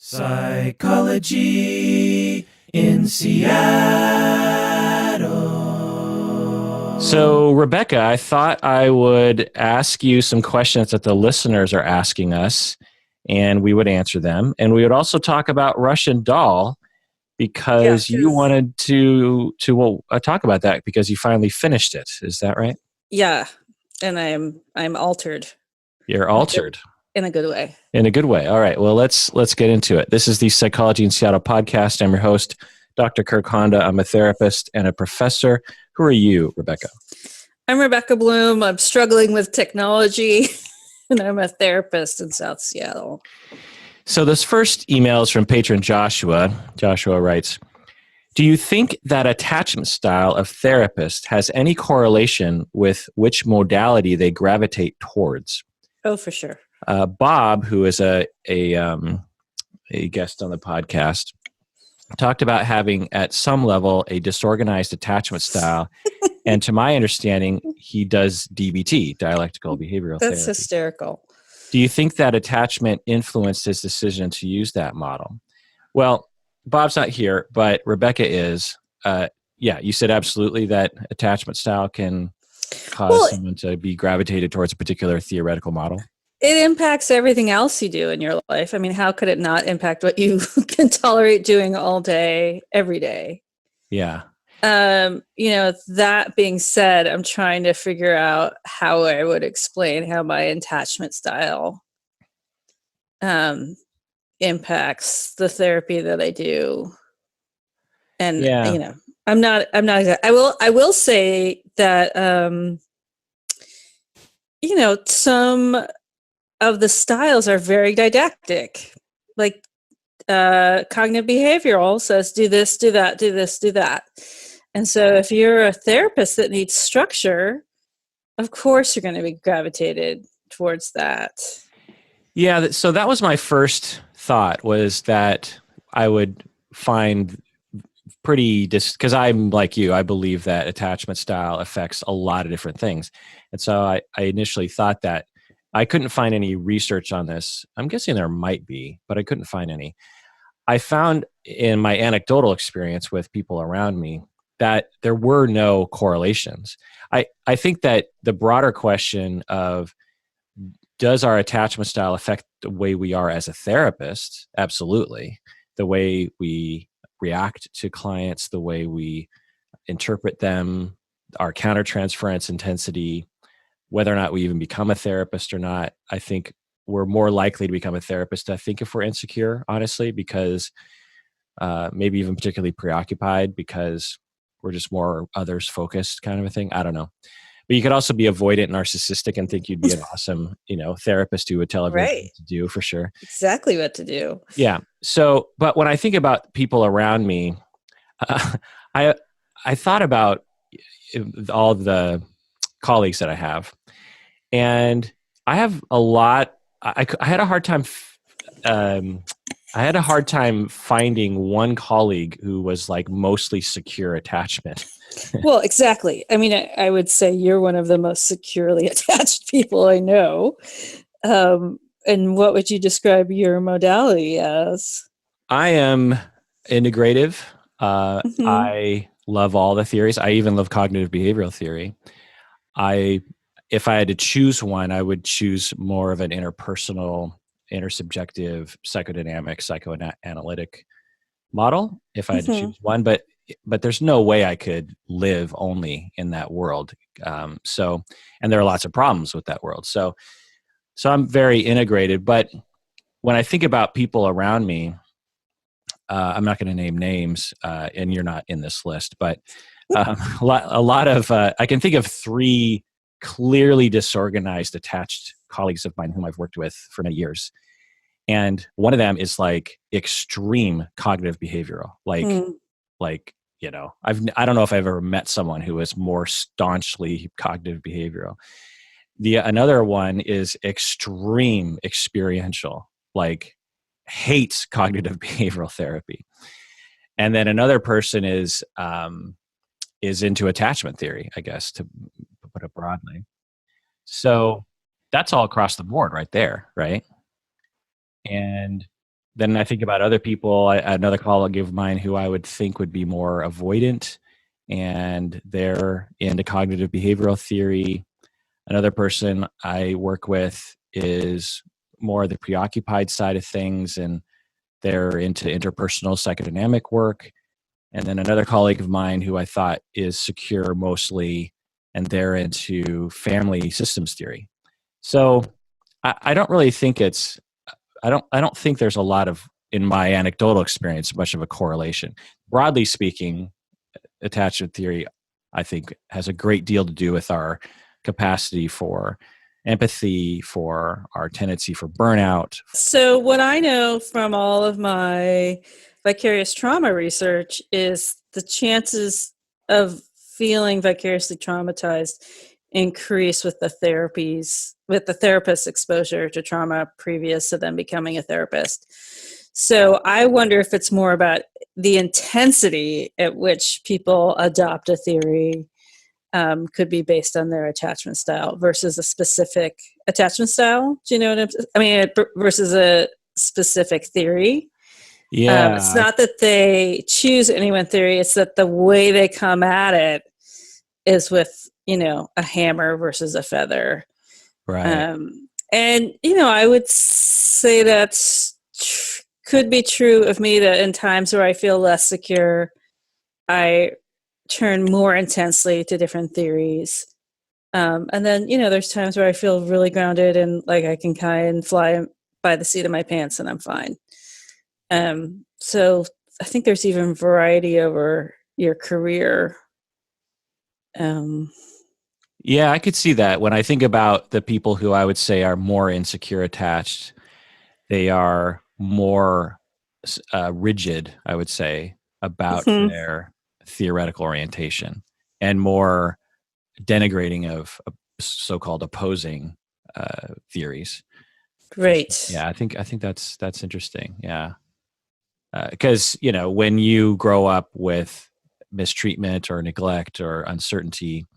Psychology in Seattle. So, Rebecca, I thought I would ask you some questions that the listeners are asking us, and we would answer them. And we would also talk about Russian Doll because you wanted to talk about that because you finally finished it. Is that right? Yeah, and I'm altered. You're altered. In a good way. In a good way. All right. Well, let's get into it. This is the Psychology in Seattle podcast. I'm your host, Dr. Kirk Honda. I'm a therapist and a professor. Who are you, Rebecca? I'm Rebecca Bloom. I'm struggling with technology, and I'm a therapist in South Seattle. So this first email is from patron Joshua. Joshua writes, do you think that attachment style of therapist has any correlation with which modality they gravitate towards? Oh, for sure. Bob, who is a guest on the podcast, talked about having at some level a disorganized attachment style. And to my understanding, he does DBT, dialectical behavioral therapy. That's hysterical. Do you think that attachment influenced his decision to use that model? Well, Bob's not here, but Rebecca is. Yeah, you said absolutely that attachment style can cause someone to be gravitated towards a particular theoretical model. It impacts everything else you do in your life. I mean, how could it not impact what you can tolerate doing all day, every day? Yeah. That being said, I'm trying to figure out how I would explain how my attachment style impacts the therapy that I do. And I'm not exactly. I will say that some of the styles are very didactic. Like cognitive behavioral says, do this, do that, do this, do that. And so if you're a therapist that needs structure, of course you're going to be gravitated towards that. Yeah, so that was my first thought, was that I would find pretty, because I'm like you, I believe that attachment style affects a lot of different things. And so I initially thought that. I couldn't find any research on this. I'm guessing there might be, but I couldn't find any. I found in my anecdotal experience with people around me that there were no correlations. I think that the broader question of, does our attachment style affect the way we are as a therapist? Absolutely. The way we react to clients, the way we interpret them, our countertransference intensity, whether or not we even become a therapist or not. I think we're more likely to become a therapist, I think, if we're insecure, honestly, because maybe even particularly preoccupied, because we're just more others focused kind of a thing. I don't know. But you could also be avoidant, narcissistic, and think you'd be an awesome, therapist who would tell everyone what to do, for sure. Exactly what to do. Yeah. So, but when I think about people around me, I thought about all the colleagues that I have. And I have a lot. I had a hard time. I had a hard time finding one colleague who was like mostly secure attachment. Well, exactly. I mean, I would say you're one of the most securely attached people I know. And what would you describe your modality as? I am integrative. I love all the theories. I even love cognitive behavioral theory. If I had to choose one, I would choose more of an interpersonal, intersubjective, psychodynamic, psychoanalytic model if I had to choose one. But there's no way I could live only in that world. And there are lots of problems with that world. So I'm very integrated. But when I think about people around me, I'm not going to name names, and you're not in this list, but a lot of I can think of 3 clearly disorganized, attached colleagues of mine whom I've worked with for many years. And one of them is like extreme cognitive behavioral. I don't know if I've ever met someone who is more staunchly cognitive behavioral. Another one is extreme experiential, like hates cognitive behavioral therapy. And then another person is into attachment theory, I guess, to put it broadly. So that's all across the board right there, right? And then I think about other people. Another colleague of mine who I would think would be more avoidant, and they're into cognitive behavioral theory. Another person I work with is more the preoccupied side of things, and they're into interpersonal psychodynamic work. And then another colleague of mine who I thought is secure mostly, and they're into family systems theory. So I don't really think I don't think there's a lot of, in my anecdotal experience, much of a correlation. Broadly speaking, attachment theory, I think, has a great deal to do with our capacity for empathy, for our tendency for burnout. So what I know from all of my vicarious trauma research is the chances of feeling vicariously traumatized increase with the therapist's exposure to trauma previous to them becoming a therapist. So I wonder if it's more about the intensity at which people adopt a theory could be based on their attachment style versus a specific attachment style. Do you know what I mean? Versus a specific theory. Yeah. It's not that they choose any one theory, it's that the way they come at it is with, a hammer versus a feather. Right. And, I would say that's could be true of me, that in times where I feel less secure, I turn more intensely to different theories. And then, there's times where I feel really grounded and like I can kind of fly by the seat of my pants and I'm fine. So I think there's even variety over your career. Yeah, I could see that. When I think about the people who I would say are more insecure attached, they are more rigid, I would say, about their theoretical orientation and more denigrating of so-called opposing theories. Great. Yeah, I think that's interesting. Yeah, because when you grow up with mistreatment or neglect or uncertainty,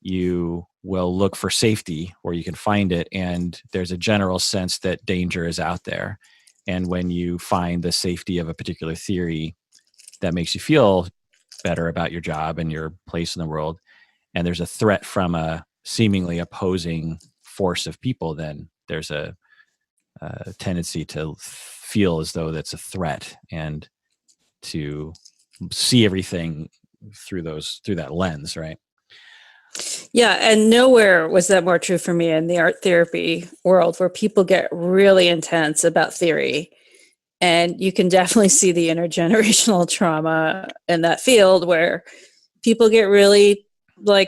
you will look for safety where you can find it, and there's a general sense that danger is out there. And when you find the safety of a particular theory that makes you feel better about your job and your place in the world, and there's a threat from a seemingly opposing force of people, then there's a tendency to feel as though that's a threat and to see everything through that lens, right? Yeah, and nowhere was that more true for me in the art therapy world, where people get really intense about theory. And you can definitely see the intergenerational trauma in that field, where people get really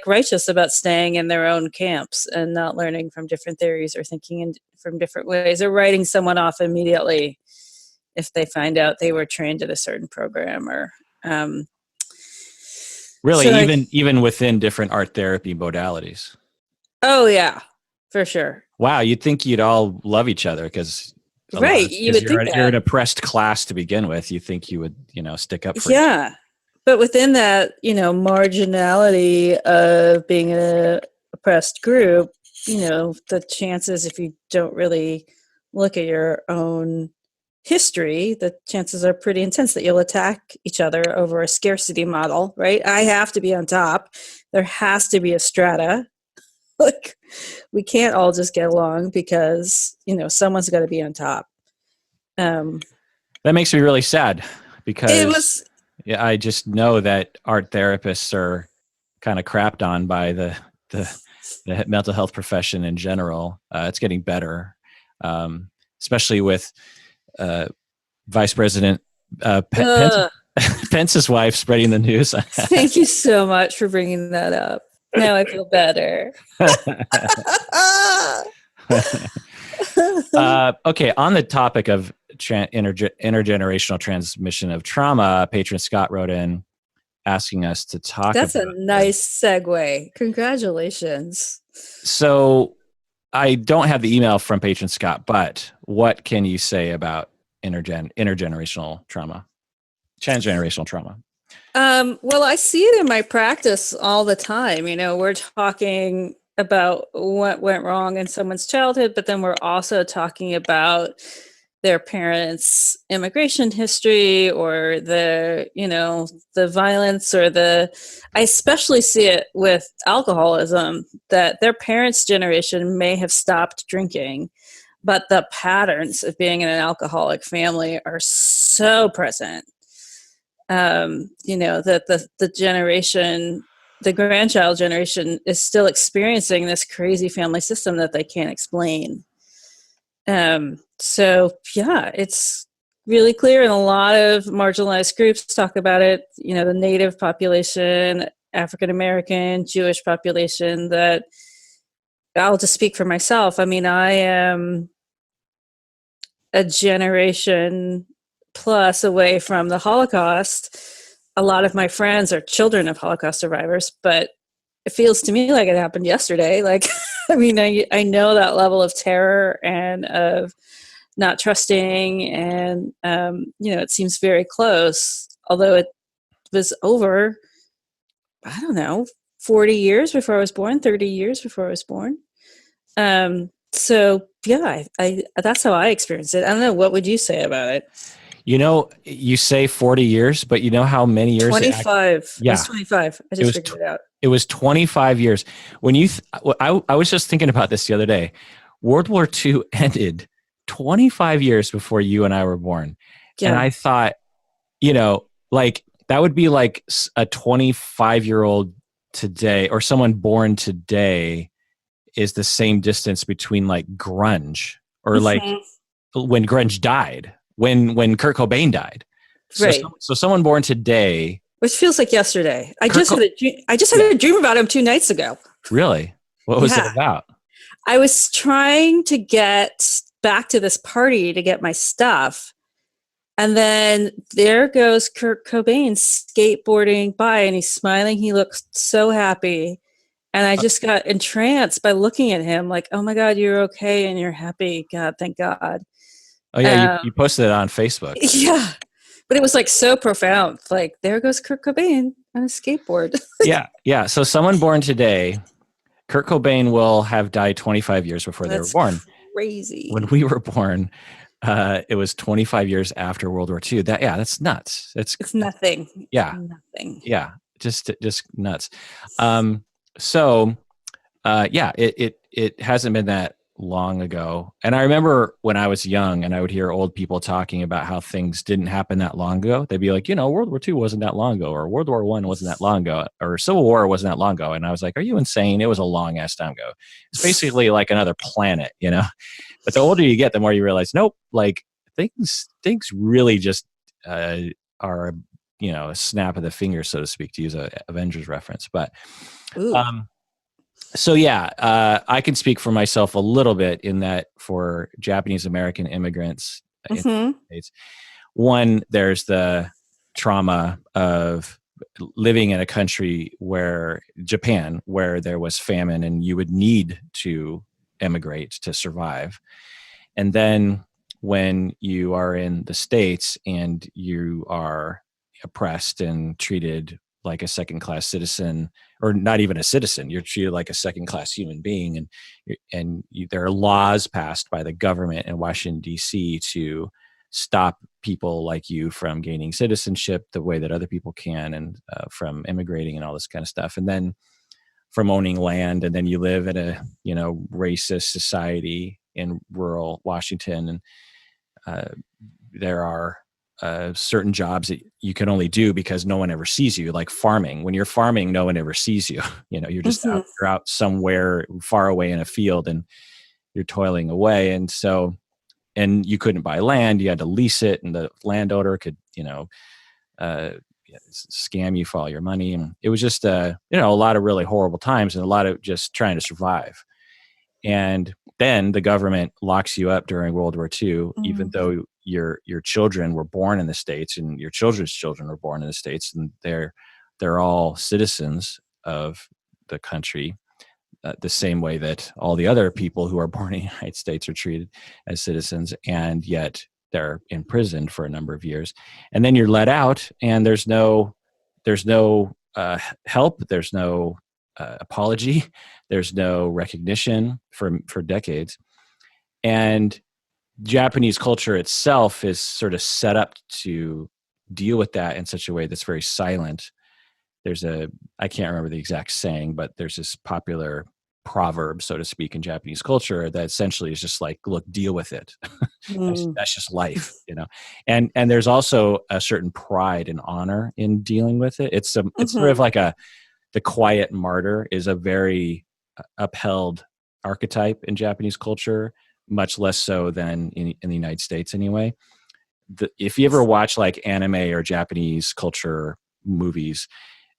righteous about staying in their own camps and not learning from different theories or thinking from different ways, or writing someone off immediately if they find out they were trained in a certain program. Or really, so even within different art therapy modalities. Oh yeah, for sure. Wow, you'd think you'd all love each other because right, you would think you're an oppressed class to begin with. You think you would stick up for each other. But within that, marginality of being an oppressed group, the chances, if you don't really look at your own history, the chances are pretty intense that you'll attack each other over a scarcity model, right? I have to be on top. There has to be a strata. We can't all just get along because, someone's got to be on top. That makes me really sad because I just know that art therapists are kind of crapped on by the mental health profession in general. It's getting better, especially with Vice President Pence's wife spreading the news. Thank you so much for bringing that up. Now I feel better. Okay, on the topic of intergenerational transmission of trauma, patron Scott wrote in asking us to talk That's about a nice segue. Congratulations. So I don't have the email from patron Scott, but what can you say about intergenerational trauma, transgenerational trauma? Well, I see it in my practice all the time. We're talking about what went wrong in someone's childhood, but then we're also talking about their parents' immigration history or the violence or I especially see it with alcoholism, that their parents' generation may have stopped drinking, but the patterns of being in an alcoholic family are so present. That the grandchild generation is still experiencing this crazy family system that they can't explain. So yeah, it's really clear, and a lot of marginalized groups talk about it, the Native population, African American, Jewish population, that I'll just speak for myself. I mean, I am a generation plus away from the Holocaust. A lot of my friends are children of Holocaust survivors, but it feels to me like it happened yesterday. Like, I mean, I know that level of terror and of not trusting, and it seems very close, although it was over, I don't know, 40 years before I was born, 30 years before I was born. So yeah, I that's how I experienced it. I don't know. What would you say about it? You say 40 years, but you know how many years? 25. Yeah. It was 25. I just figured it out. It was 25 years. When I was just thinking about this the other day. World War II ended 25 years before you and I were born. Yeah. And I thought, like that would be like a 25-year-old today, or someone born today is the same distance between like grunge or like when grunge died, when Kirk Cobain died. Right. So someone born today, which feels like yesterday. I just had a dream about him 2 nights ago. Really? What was it about? I was trying to get back to this party to get my stuff. And then there goes Kirk Cobain skateboarding by, and he's smiling. He looks so happy. And I just got entranced by looking at him like, oh my God, you're okay and you're happy. God, thank God. Oh yeah, you posted it on Facebook. Yeah. But it was like so profound. Like, there goes Kirk Cobain on a skateboard. Yeah. So someone born today, Kurt Cobain will have died 25 years before they were born. Crazy. When we were born, it was 25 years after World War II. That's nuts. It's nothing. Yeah. Nothing. Yeah. Just nuts. It hasn't been that long ago. And I remember when I was young and I would hear old people talking about how things didn't happen that long ago. They'd be like, World War II wasn't that long ago, or World War I wasn't that long ago, or Civil War wasn't that long ago. And I was like, are you insane? It was a long ass time ago. It's basically like another planet, But the older you get, the more you realize, nope, like things really just are, a snap of the finger, so to speak, to use a Avengers reference. But so yeah, I can speak for myself a little bit in that for Japanese American immigrants in the United States, one, there's the trauma of living in a country Japan, where there was famine and you would need to emigrate to survive. And then when you are in the States and you are oppressed and treated like a second-class citizen, or not even a citizen, you're treated like a second-class human being, and there are laws passed by the government in Washington, D.C. to stop people like you from gaining citizenship the way that other people can, and from immigrating and all this kind of stuff, and then from owning land, and then you live in a racist society in rural Washington, and there are certain jobs that you can only do because no one ever sees you, like farming. When you're farming, no one ever sees you. You're just you're out somewhere far away in a field and you're toiling away. And so, and you couldn't buy land, you had to lease it, and the landowner could, scam you for all your money. And it was just, a lot of really horrible times and a lot of just trying to survive. And then the government locks you up during World War II, even though your children were born in the States and your children's children were born in the States, and they're all citizens of the country, the same way that all the other people who are born in the United States are treated as citizens, and yet they're imprisoned for a number of years. And then you're let out, and there's no help, there's no apology, there's no recognition for decades. And Japanese culture itself is sort of set up to deal with that in such a way that's very silent. I can't remember the exact saying, but there's this popular proverb, so to speak, in Japanese culture that essentially is just like, look, deal with it. Mm. That's just life, and there's also a certain pride and honor in dealing with it. It's sort of like the quiet martyr is a very upheld archetype in Japanese culture, much less so than in the United States anyway. If you ever watch like anime or Japanese culture movies,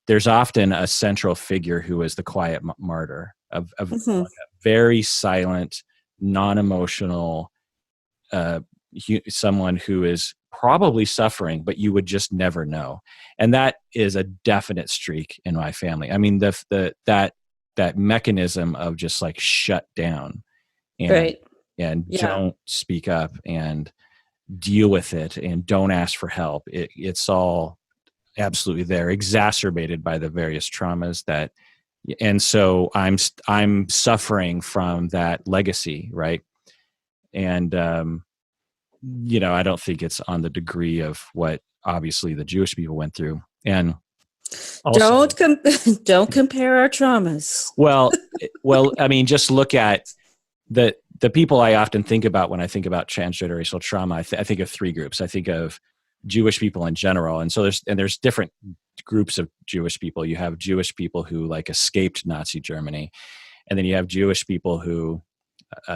there's often a central figure who is the quiet martyr of like a very silent, non-emotional, someone who is probably suffering, but you would just never know. And that is a definite streak in my family. I mean, that mechanism of just like shut down and Right. and Yeah. don't speak up and deal with it and don't ask for help. It's all absolutely there, exacerbated by the various traumas that, and so I'm suffering from that legacy, right? And I don't think it's on the degree of what obviously the Jewish people went through. And also, Don't compare our traumas. well, I mean, just look at the people I often think about when I think about transgenerational trauma. I think of three groups. I think of Jewish people in general, and so there's different groups of Jewish people. You have Jewish people who like escaped Nazi Germany, and then you have Jewish people who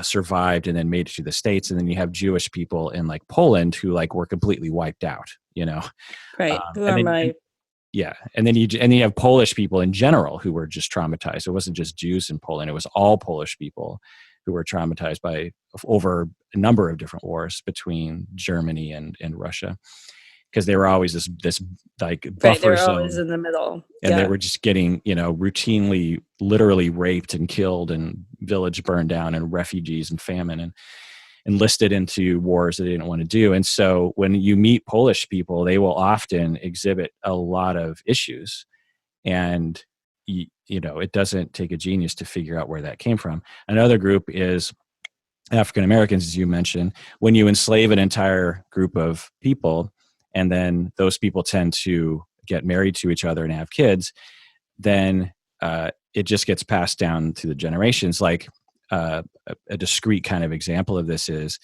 survived and then made it to the States, and then you have Jewish people in like Poland who like were completely wiped out. Right. Who and are then, my yeah, and then you have Polish people in general who were just traumatized. It wasn't just Jews in Poland; it was all Polish people who were traumatized by over a number of different wars between Germany and Russia, because they were always this like right? buffer They're always zone, in the middle. and they Yeah. were just getting routinely, literally raped and killed, and village burned down, and refugees and famine, and enlisted into wars that they didn't want to do. And so when you meet Polish people, they will often exhibit a lot of issues, and it doesn't take a genius to figure out where that came from. Another group is African Americans, as you mentioned. When you enslave an entire group of people, and then those people tend to get married to each other and have kids, then it just gets passed down to the generations. Like a discrete kind of example of this is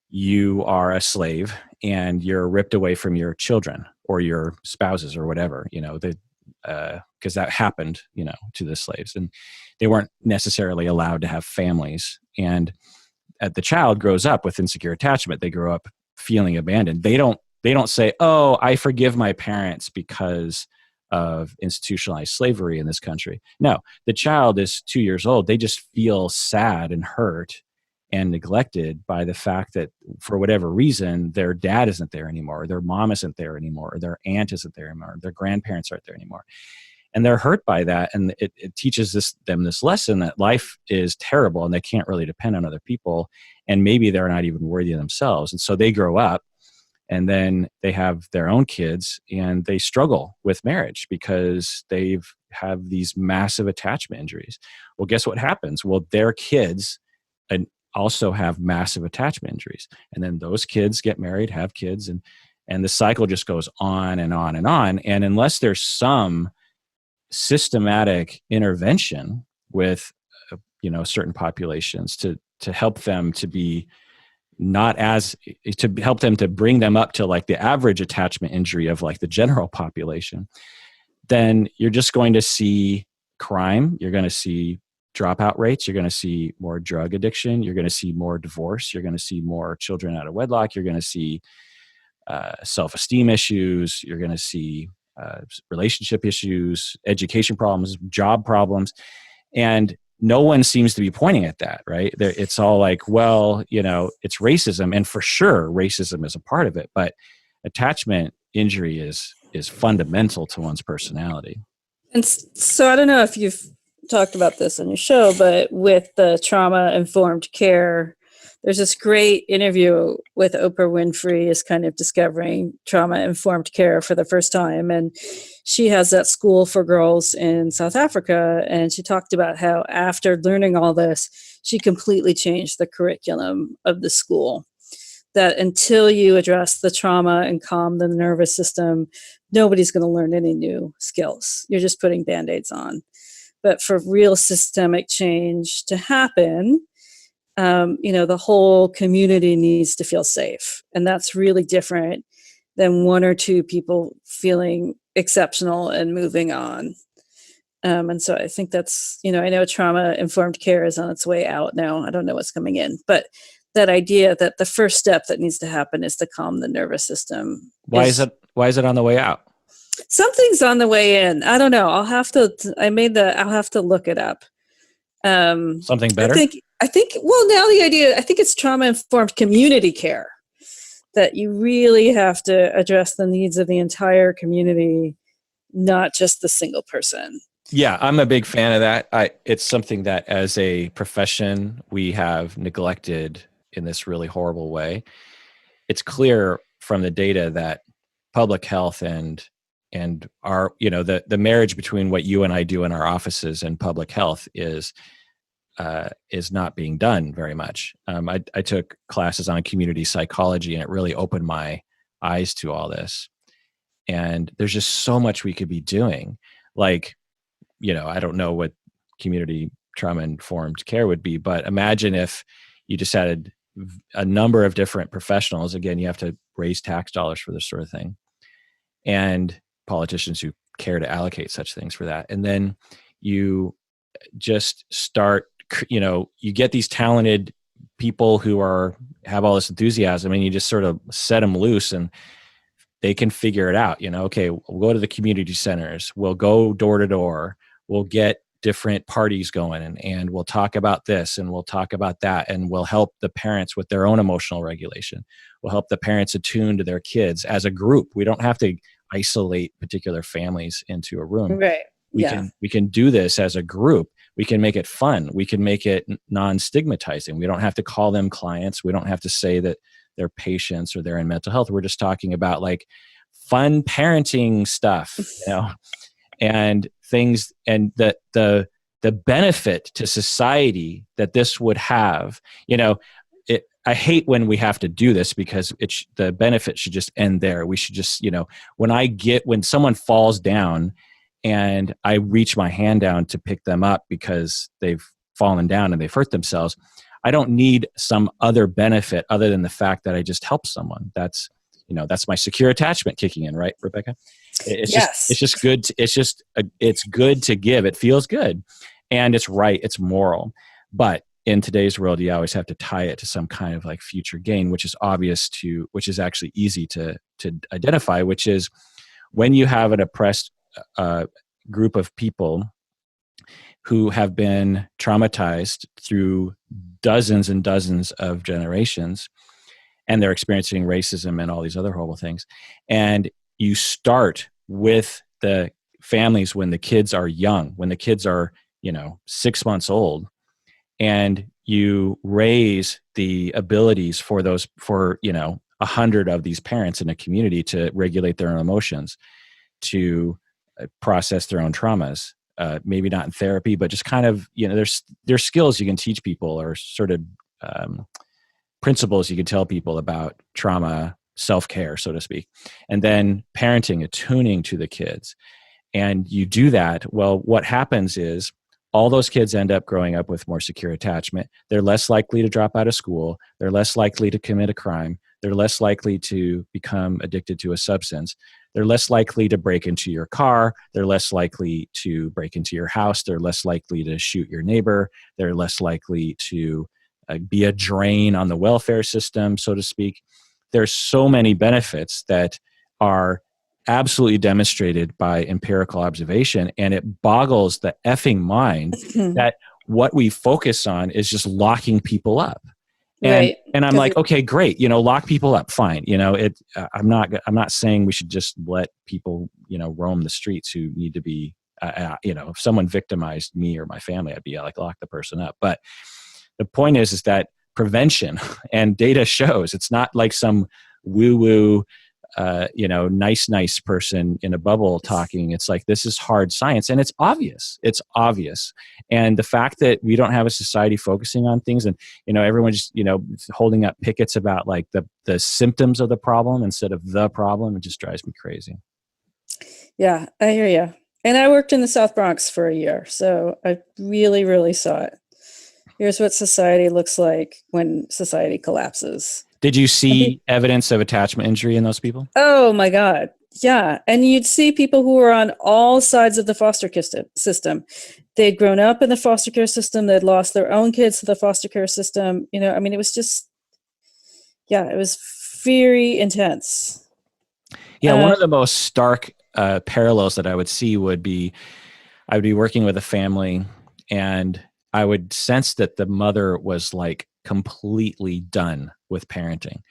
you are a slave and you're ripped away from your children or your spouses or whatever, because that happened, to the slaves, and they weren't necessarily allowed to have families. And the child grows up with insecure attachment. They grow up feeling abandoned. They don't say, "Oh, I forgive my parents because of institutionalized slavery in this country." No, the child is 2 years old. They just feel sad and hurt and neglected by the fact that for whatever reason, their dad isn't there anymore, or their mom isn't there anymore, or their aunt isn't there anymore, or their grandparents aren't there anymore. And they're hurt by that. And it teaches them this lesson that life is terrible and they can't really depend on other people. And maybe they're not even worthy of themselves. And so they grow up and then they have their own kids and they struggle with marriage because they have these massive attachment injuries. Well, guess what happens? Well, their kids also have massive attachment injuries. And then those kids get married, have kids, and the cycle just goes on and on and on. And unless there's some systematic intervention with certain populations to help them to be to help them to bring them up to like the average attachment injury of like the general population, then you're just going to see crime, you're going to see dropout rates, you're going to see more drug addiction, you're going to see more divorce, you're going to see more children out of wedlock, you're going to see self-esteem issues, you're going to see relationship issues, education problems, job problems. And no one seems to be pointing at that, right? It's all like, well, it's racism. And for sure, racism is a part of it. But attachment injury is fundamental to one's personality. And so I don't know if you've talked about this on your show, but with the trauma-informed care, there's this great interview with Oprah Winfrey is kind of discovering trauma-informed care for the first time. And she has that school for girls in South Africa. And she talked about how after learning all this, she completely changed the curriculum of the school. that until you address the trauma and calm the nervous system, nobody's going to learn any new skills. You're just putting Band-Aids on. But for real systemic change to happen, the whole community needs to feel safe. And that's really different than one or two people feeling exceptional and moving on. And so I think that's, I know trauma-informed care is on its way out now. I don't know what's coming in. But that idea that the first step that needs to happen is to calm the nervous system. Why is it on the way out? Something's on the way in. I don't know. I'll have to look it up. Something better? I think it's trauma-informed community care, that you really have to address the needs of the entire community, not just the single person. Yeah, I'm a big fan of that. It's something that as a profession, we have neglected in this really horrible way. It's clear from the data that public health and our, the marriage between what you and I do in our offices and public health is not being done very much. I took classes on community psychology, and it really opened my eyes to all this. And there's just so much we could be doing. Like, I don't know what community trauma-informed care would be, but imagine if you just had a number of different professionals. Again, you have to raise tax dollars for this sort of thing, and politicians who care to allocate such things for that. And then you just start, you get these talented people who have all this enthusiasm, and you just sort of set them loose, and they can figure it out. Okay, we'll go to the community centers, we'll go door to door, we'll get different parties going, and we'll talk about this and we'll talk about that, and we'll help the parents with their own emotional regulation. We'll help the parents attune to their kids as a group. We don't have to isolate particular families into a room. Right. We can do this as a group. We can make it fun. We can make it non-stigmatizing. We don't have to call them clients. We don't have to say that they're patients or they're in mental health. We're just talking about like fun parenting stuff, and things, and the benefit to society that this would have. I hate when we have to do this, because the benefit should just end there. We should just, when someone falls down and I reach my hand down to pick them up because they've fallen down and they've hurt themselves, I don't need some other benefit other than the fact that I just helped someone. That's my secure attachment kicking in, right, Rebecca? It's good to give. It feels good, and it's right. It's moral. But in today's world, you always have to tie it to some kind of like future gain, which is which is actually easy to identify, which is when you have an oppressed group of people who have been traumatized through dozens and dozens of generations, and they're experiencing racism and all these other horrible things. And you start with the families when the kids are young, when the kids are, 6 months old, and you raise the abilities for 100 of these parents in a community to regulate their own emotions, to process their own traumas. Maybe not in therapy, but just kind of, there's skills you can teach people, or sort of principles you can tell people about trauma, self-care, so to speak. And then parenting, attuning to the kids. And you do that. Well, what happens is all those kids end up growing up with more secure attachment. They're less likely to drop out of school. They're less likely to commit a crime. They're less likely to become addicted to a substance. They're less likely to break into your car. They're less likely to break into your house. They're less likely to shoot your neighbor. They're less likely to be a drain on the welfare system, so to speak. There's so many benefits that are absolutely demonstrated by empirical observation, and it boggles the effing mind that what we focus on is just locking people up. And I'm like, okay, great. Lock people up. Fine. I'm not saying we should just let people, roam the streets who need to be, if someone victimized me or my family, I'd be like, lock the person up. But the point is that prevention, and data shows, it's not like some woo-woo nice person in a bubble talking. It's like, this is hard science, and it's obvious. It's obvious. And the fact that we don't have a society focusing on things, and everyone just holding up pickets about like the symptoms of the problem instead of the problem, it just drives me crazy. Yeah, I hear you. And I worked in the South Bronx for a year, so I really, really saw it. Here's what society looks like when society collapses. Did you see evidence of attachment injury in those people? Oh my God. Yeah. And you'd see people who were on all sides of the foster care system. They'd grown up in the foster care system. They'd lost their own kids to the foster care system. It was just, it was very intense. Yeah. One of the most stark parallels that I would see would be, I would be working with a family, and I would sense that the mother was like completely done with parenting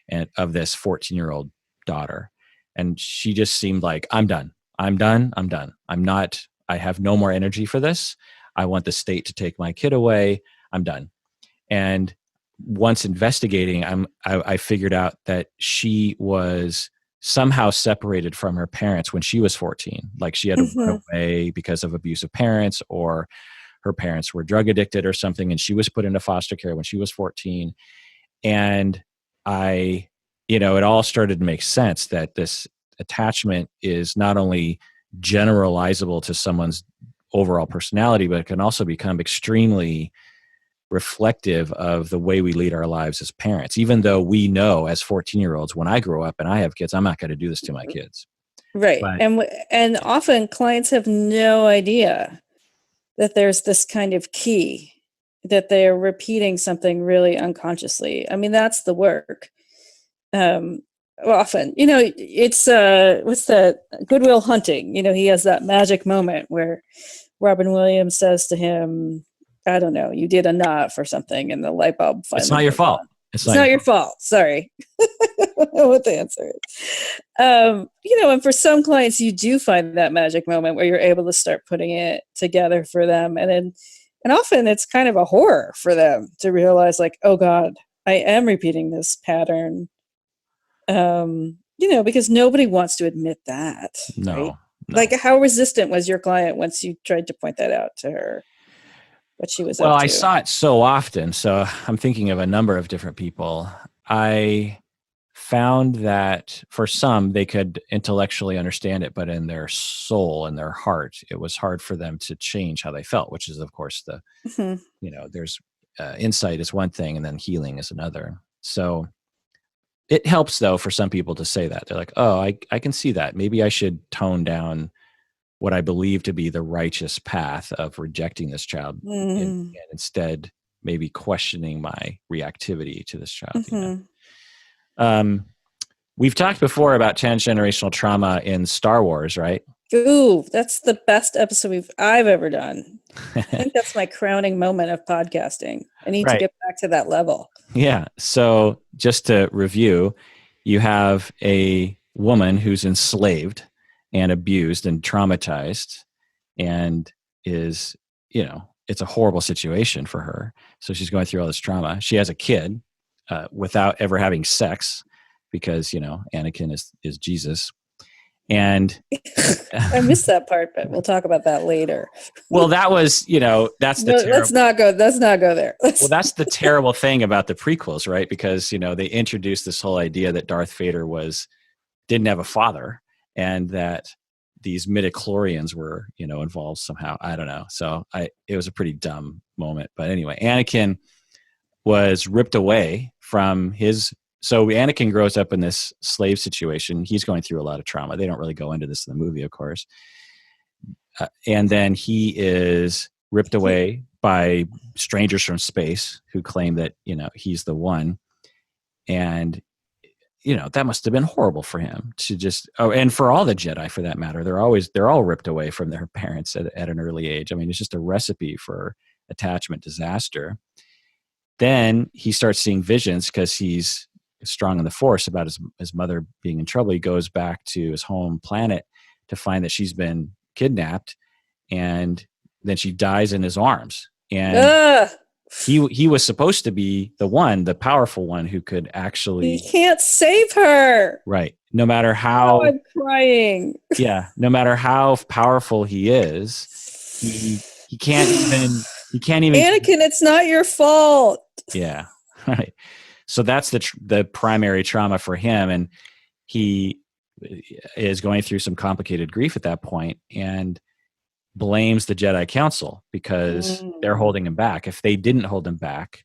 and of this 14-year-old daughter. And she just seemed like, I'm done. I have no more energy for this. I want the state to take my kid away. I'm done. And once investigating, I figured out that she was somehow separated from her parents when she was 14. Like she had to run away because of abusive parents, or her parents were drug addicted or something, and she was put into foster care when she was 14. And it all started to make sense that this attachment is not only generalizable to someone's overall personality, but it can also become extremely reflective of the way we lead our lives as parents. Even though we know as 14-year-olds, when I grow up and I have kids, I'm not going to do this to my kids. Right. But, and often clients have no idea that there's this kind of key, that they're repeating something really unconsciously. I mean, that's the work. Often, it's what's that? Good Will Hunting. He has that magic moment where Robin Williams says to him, I don't know, you did enough or something, and the light bulb finally. It's not your fault. It's not your fault. Sorry. I don't know what the answer is. And for some clients, you do find that magic moment where you're able to start putting it together for them. And often it's kind of a horror for them to realize, like, oh God, I am repeating this pattern. Because nobody wants to admit that. No, right? no. Like, how resistant was your client once you tried to point that out to her? What she was up to? I saw it so often. So I'm thinking of a number of different people. I found that for some, they could intellectually understand it, but in their soul and their heart, it was hard for them to change how they felt, which is, of course, there's insight is one thing and then healing is another. So it helps, though, for some people to say that. They're like, oh, I can see that. Maybe I should tone down what I believe to be the righteous path of rejecting this child and instead maybe questioning my reactivity to this child. We've talked before about transgenerational trauma in Star Wars, right? Ooh, that's the best episode I've ever done. I think that's my crowning moment of podcasting. I need to get back to that level. Yeah. So just to review, you have a woman who's enslaved and abused and traumatized, and is, it's a horrible situation for her. So she's going through all this trauma. She has a kid without ever having sex because, Anakin is Jesus. And I missed that part, but we'll talk about that later. Well, that was, that's the let's not go there. Well, that's the terrible thing about the prequels, right? Because, they introduced this whole idea that Darth Vader didn't have a father, and that these midichlorians were, involved somehow. I don't know. So it was a pretty dumb moment. But anyway, Anakin was ripped away from so Anakin grows up in this slave situation. He's going through a lot of trauma. They don't really go into this in the movie, of course. And then he is ripped away by strangers from space who claim that, he's the one. And that must have been horrible for him to just, and for all the Jedi for that matter, they're all ripped away from their parents at an early age. I mean, it's just a recipe for attachment disaster. Then he starts seeing visions because he's strong in the Force about his mother being in trouble. He goes back to his home planet to find that she's been kidnapped, and then she dies in his arms. And he was supposed to be the powerful one who could He actually, can't save her. right. No matter Oh, how, I'm crying. yeah, no matter how powerful he is, he can't even, Anakin, it's not your fault. yeah. Right. So that's the primary trauma for him. And he is going through some complicated grief at that point and blames the Jedi Council because they're holding him back. If they didn't hold him back,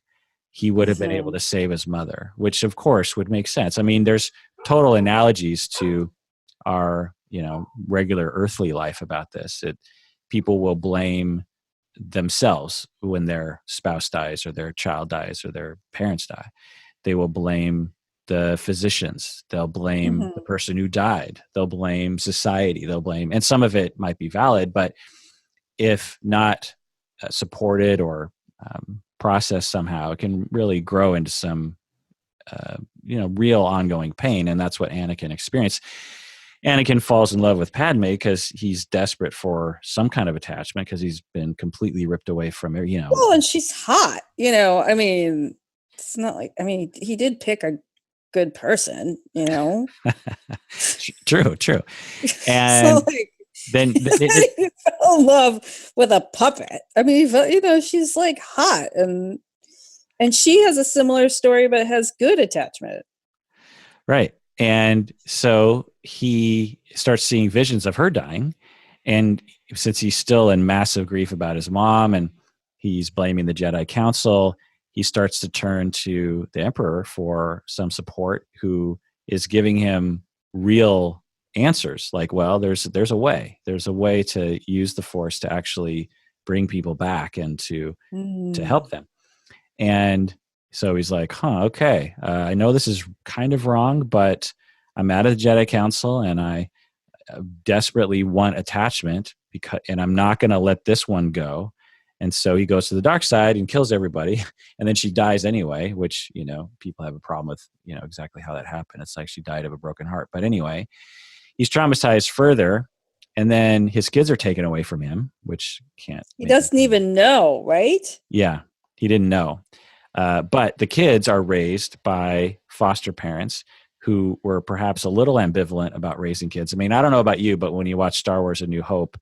he would have been able to save his mother, which of course would make sense. I mean, there's total analogies to our, regular earthly life about this. People will blame themselves when their spouse dies or their child dies or their parents die. They will blame the physicians. They'll blame the person who died. They'll blame society. And some of it might be valid, but if not supported or processed somehow, it can really grow into some, real ongoing pain. And that's what Anakin experienced. Anakin falls in love with Padme because he's desperate for some kind of attachment because he's been completely ripped away from her, Well, and she's hot. I mean, it's not like, he did pick a good person, True. And so like, then he fell in love with a puppet. I mean, she's like hot, and she has a similar story, but has good attachment. Right. And so he starts seeing visions of her dying. And since he's still in massive grief about his mom and he's blaming the Jedi Council, he starts to turn to the Emperor for some support, who is giving him real answers. Like, well, there's a way. There's a way to use the Force to actually bring people back and to help them. And so he's like, okay, I know this is kind of wrong, but I'm out of the Jedi Council and I desperately want attachment and I'm not going to let this one go. And so he goes to the dark side and kills everybody. And then she dies anyway, which, people have a problem with, exactly how that happened. It's like she died of a broken heart. But anyway, he's traumatized further. And then his kids are taken away from him, which can't. He doesn't even know, right? Yeah, he didn't know. But the kids are raised by foster parents who were perhaps a little ambivalent about raising kids. I mean, I don't know about you, but when you watch Star Wars: A New Hope,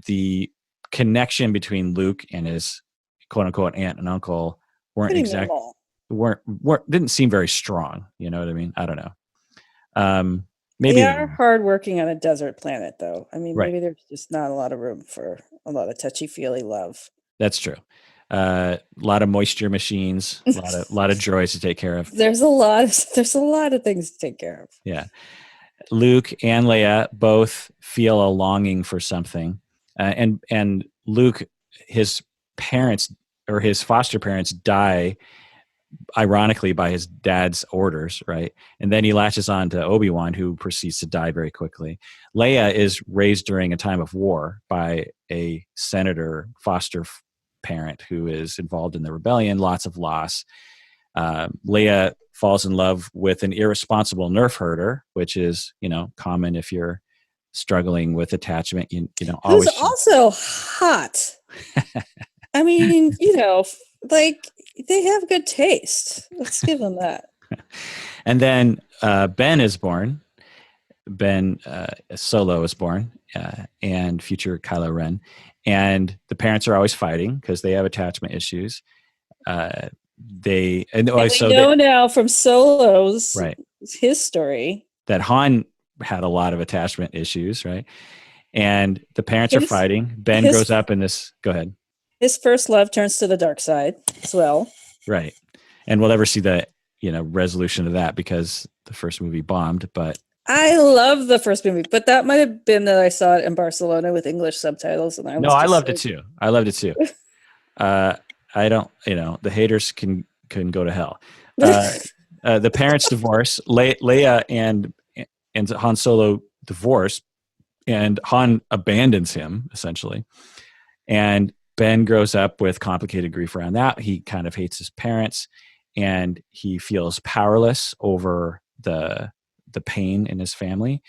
the connection between Luke and his quote unquote aunt and uncle didn't seem very strong. You know what I mean? I don't know. Maybe they are hard working on a desert planet, though. I mean, right. Maybe there's just not a lot of room for a lot of touchy-feely love. That's true. A lot of moisture machines, a lot of droids to take care of. There's a lot of things to take care of. Yeah. Luke and Leia both feel a longing for something. And Luke, his parents or his foster parents die, ironically, by his dad's orders, right? And then he latches on to Obi-Wan, who proceeds to die very quickly. Leia is raised during a time of war by a senator foster parent who is involved in the rebellion, lots of loss. Leia falls in love with an irresponsible nerf herder, which is, common if you're struggling with attachment. Always who's also hot. I mean, like they have good taste. Let's give them that. And then Ben is born. Ben Solo is born, and future Kylo Ren. And the parents are always fighting because they have attachment issues. We know now from Solo's right, his story that Han had a lot of attachment issues, right? And the parents are fighting. Ben grows up in this. Go ahead. His first love turns to the dark side as well. Right, and we'll never see the resolution of that because the first movie bombed. But I love the first movie, but that might have been that I saw it in Barcelona with English subtitles, and I loved it too. I loved it too. I don't, the haters can go to hell. The parents divorce. Leia and Han Solo divorce, and Han abandons him essentially. And Ben grows up with complicated grief around that. He kind of hates his parents, and he feels powerless over the pain in his family.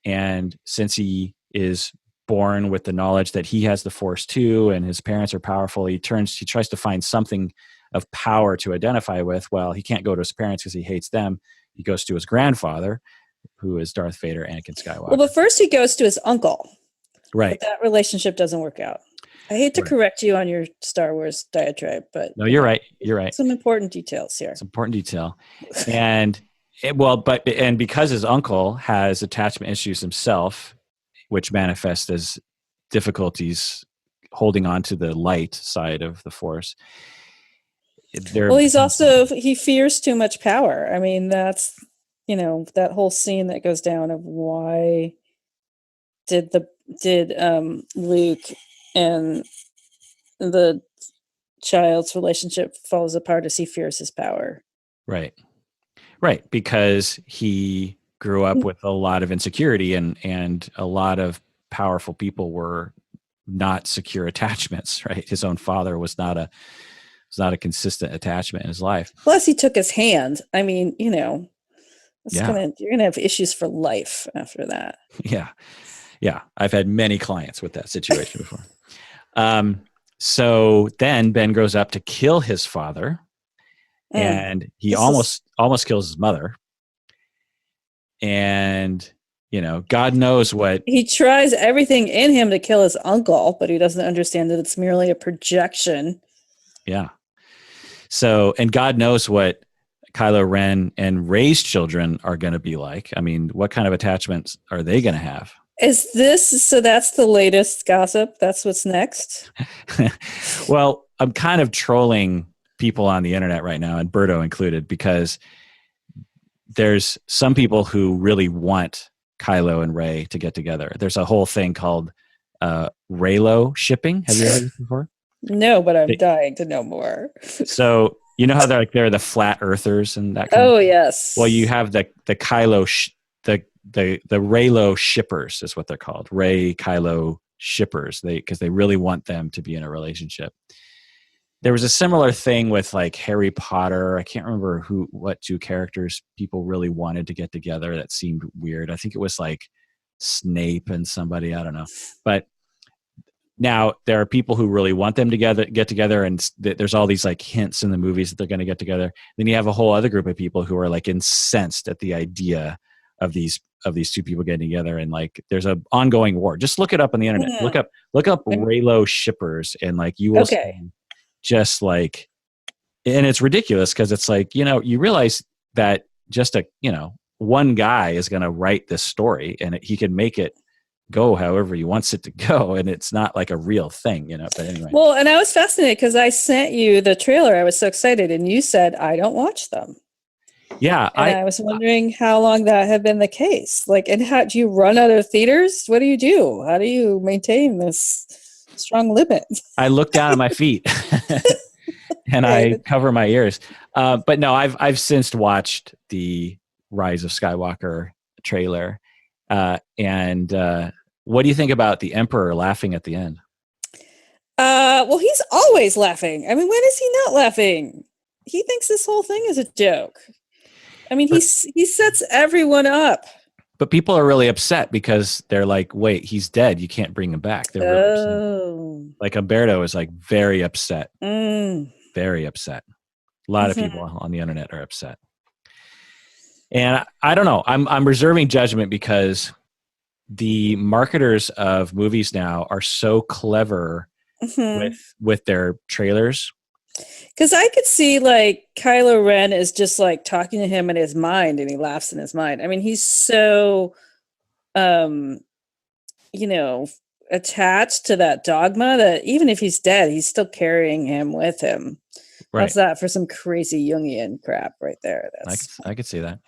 And since he is born with the knowledge that he has the Force too, and his parents are powerful. He tries to find something of power to identify with. Well, he can't go to his parents because he hates them. He goes to his grandfather, who is Darth Vader, Anakin Skywalker. Well, but first he goes to his uncle. Right. But that relationship doesn't work out. I hate to correct you on your Star Wars diatribe, but no, you're right. You're right. Some important details here. It's an important detail. And because his uncle has attachment issues himself, which manifest as difficulties holding on to the light side of the Force. He fears too much power. I mean, that's, that whole scene that goes down of why did Luke and the child's relationship falls apart as he fears his power. Right. Because he grew up with a lot of insecurity and a lot of powerful people were not secure attachments, right? His own father was not a consistent attachment in his life. Plus he took his hand. I mean, you're going to have issues for life after that. Yeah. Yeah. I've had many clients with that situation before. So then Ben grows up to kill his father and he almost kills his mother. And, God knows what. He tries everything in him to kill his uncle, but he doesn't understand that it's merely a projection. Yeah. So, and God knows what Kylo Ren and Rey's children are going to be like. I mean, what kind of attachments are they going to have? So that's the latest gossip? That's what's next? Well, I'm kind of trolling people on the internet right now, and Berto included, because there's some people who really want Kylo and Rey to get together. There's a whole thing called Reylo shipping. Have you heard of this before? No, but I'm dying to know more. So you know how they're the flat earthers and that kind of thing? Yes. Well, you have the Kylo the Reylo shippers is what they're called. Rey Kylo shippers. Because they really want them to be in a relationship. There was a similar thing with like Harry Potter. I can't remember what two characters people really wanted to get together. That seemed weird. I think it was like Snape and somebody, I don't know. But now there are people who really want them to get together, and there's all these like hints in the movies that they're going to get together. Then you have a whole other group of people who are like incensed at the idea of these two people getting together, and like there's an ongoing war. Just look it up on the internet. Yeah. Look up Reylo shippers, and like you will see just like, and it's ridiculous because it's like, you realize that just one guy is going to write this story, and he can make it go however he wants it to go, and it's not like a real thing, but anyway. Well, and I was fascinated because I sent you the trailer. I was so excited, and you said I don't watch them. Yeah. And I was wondering how long that had been the case. Like, and how do you run out of theaters? What do you do? How do you maintain this strong limit? I look down at my feet and I cover my ears. But no, I've since watched the Rise of Skywalker trailer. And what do you think about the Emperor laughing at the end? Well, he's always laughing. I mean, when is he not laughing? He thinks this whole thing is a joke. I mean, he sets everyone up. But people are really upset because they're like, wait, he's dead. You can't bring him back. They're really upset. Like Umberto is like very upset. Very upset. A lot of people on the internet are upset. And I don't know. I'm reserving judgment because the marketers of movies now are so clever with their trailers. Because I could see like Kylo Ren is just like talking to him in his mind, and he laughs in his mind. I mean, he's so, attached to that dogma that even if he's dead, he's still carrying him with him. Right. How's that for some crazy Jungian crap right there? I could see that.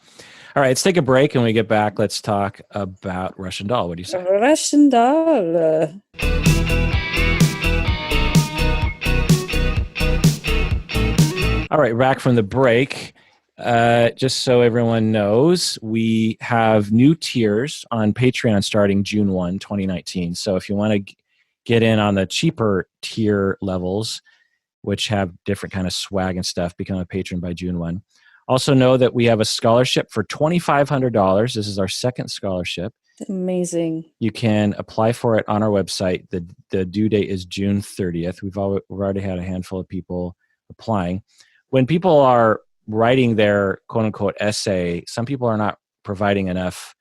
All right, let's take a break. And when we get back, let's talk about Russian Doll. What do you say? Russian Doll. All right, back from the break. Just so everyone knows, we have new tiers on Patreon starting June 1, 2019. So if you want to get in on the cheaper tier levels, which have different kind of swag and stuff, become a patron by June 1. Also know that we have a scholarship for $2,500. This is our second scholarship. Amazing. You can apply for it on our website. The due date is June 30th. We've already had a handful of people applying. When people are writing their quote unquote essay, some people are not providing enough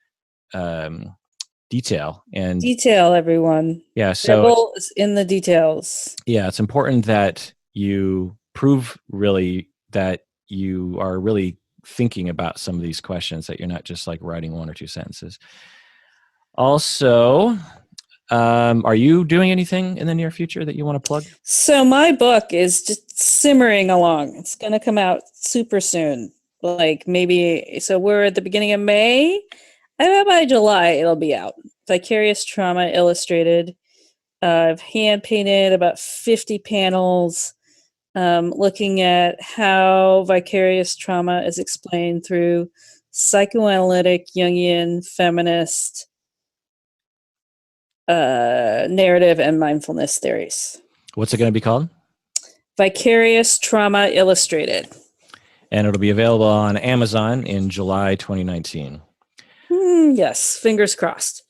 detail. And Detail, everyone. yeah, so Devil is in the details. yeah, it's important that you prove really that you are really thinking about some of these questions, that you're not just like writing one or two sentences. Also, are you doing anything in the near future that you want to plug? So my book is just simmering along. It's going to come out super soon. Like maybe, so we're at the beginning of May. I bet by July it'll be out. Vicarious Trauma Illustrated. I've hand painted about 50 panels, looking at how vicarious trauma is explained through psychoanalytic, Jungian, feminist, narrative, and mindfulness theories. What's it going to be called? Vicarious Trauma Illustrated. And it'll be available on Amazon in July 2019. Yes, fingers crossed.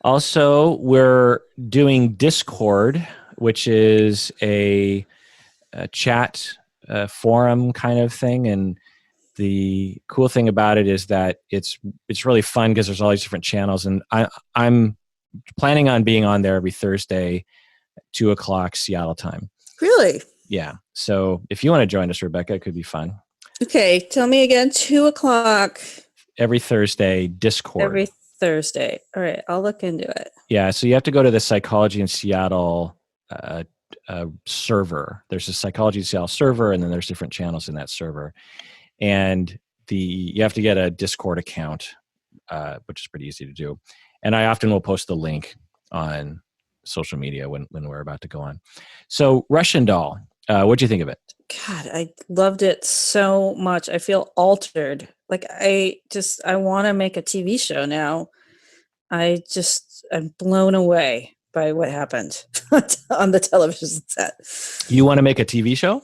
Also, we're doing Discord, which is a chat forum kind of thing. And the cool thing about it is that it's really fun because there's all these different channels. And I'm planning on being on there every Thursday at 2:00 Seattle time. Really? Yeah. So if you want to join us, Rebecca, it could be fun. Okay, tell me again. 2:00 Every Thursday, Discord. every Thursday. All right, I'll look into it. Yeah, so you have to go to the Psychology in Seattle server. There's a Psychology in Seattle server, and then there's different channels in that server. And you have to get a Discord account, which is pretty easy to do. And I often will post the link on social media when we're about to go on. So Russian Doll, what'd you think of it? God, I loved it so much. I feel altered. Like I want to make a TV show now. I'm blown away by what happened on the television set. You want to make a TV show?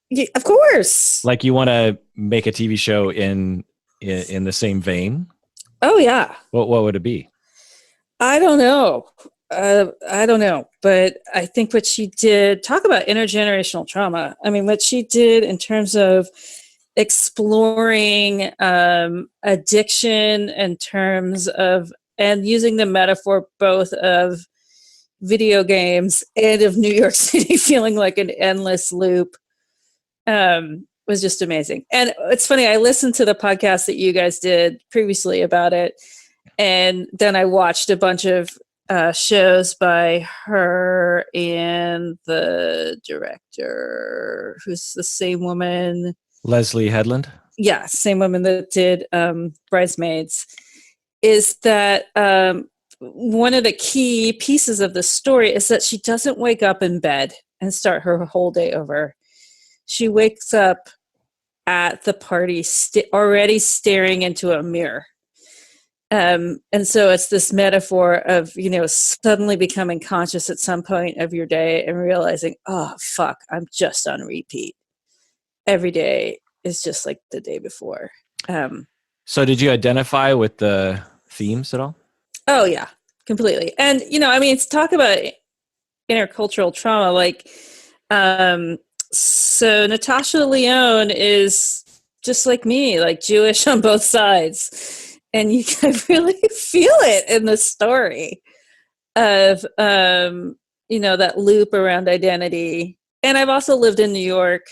Yeah, of course. Like you want to make a TV show in the same vein? Oh yeah. What would it be? I don't know. But I think what she did, talk about intergenerational trauma. I mean, what she did in terms of exploring addiction in terms of, and using the metaphor both of video games and of New York City feeling like an endless loop, was just amazing. And it's funny, I listened to the podcast that you guys did previously about it, and then I watched a bunch of shows by her and the director, who's the same woman. Leslie Headland? Yeah, same woman that did Bridesmaids. Is that one of the key pieces of the story is that she doesn't wake up in bed and start her whole day over. She wakes up at the party already staring into a mirror. And so it's this metaphor of, suddenly becoming conscious at some point of your day and realizing, oh, fuck, I'm just on repeat. Every day is just like the day before. So did you identify with the themes at all? Oh, yeah, completely. And, it's talk about intercultural trauma. Like, so Natasha Lyonne is just like me, like Jewish on both sides. And you can really feel it in the story of, that loop around identity. And I've also lived in New York.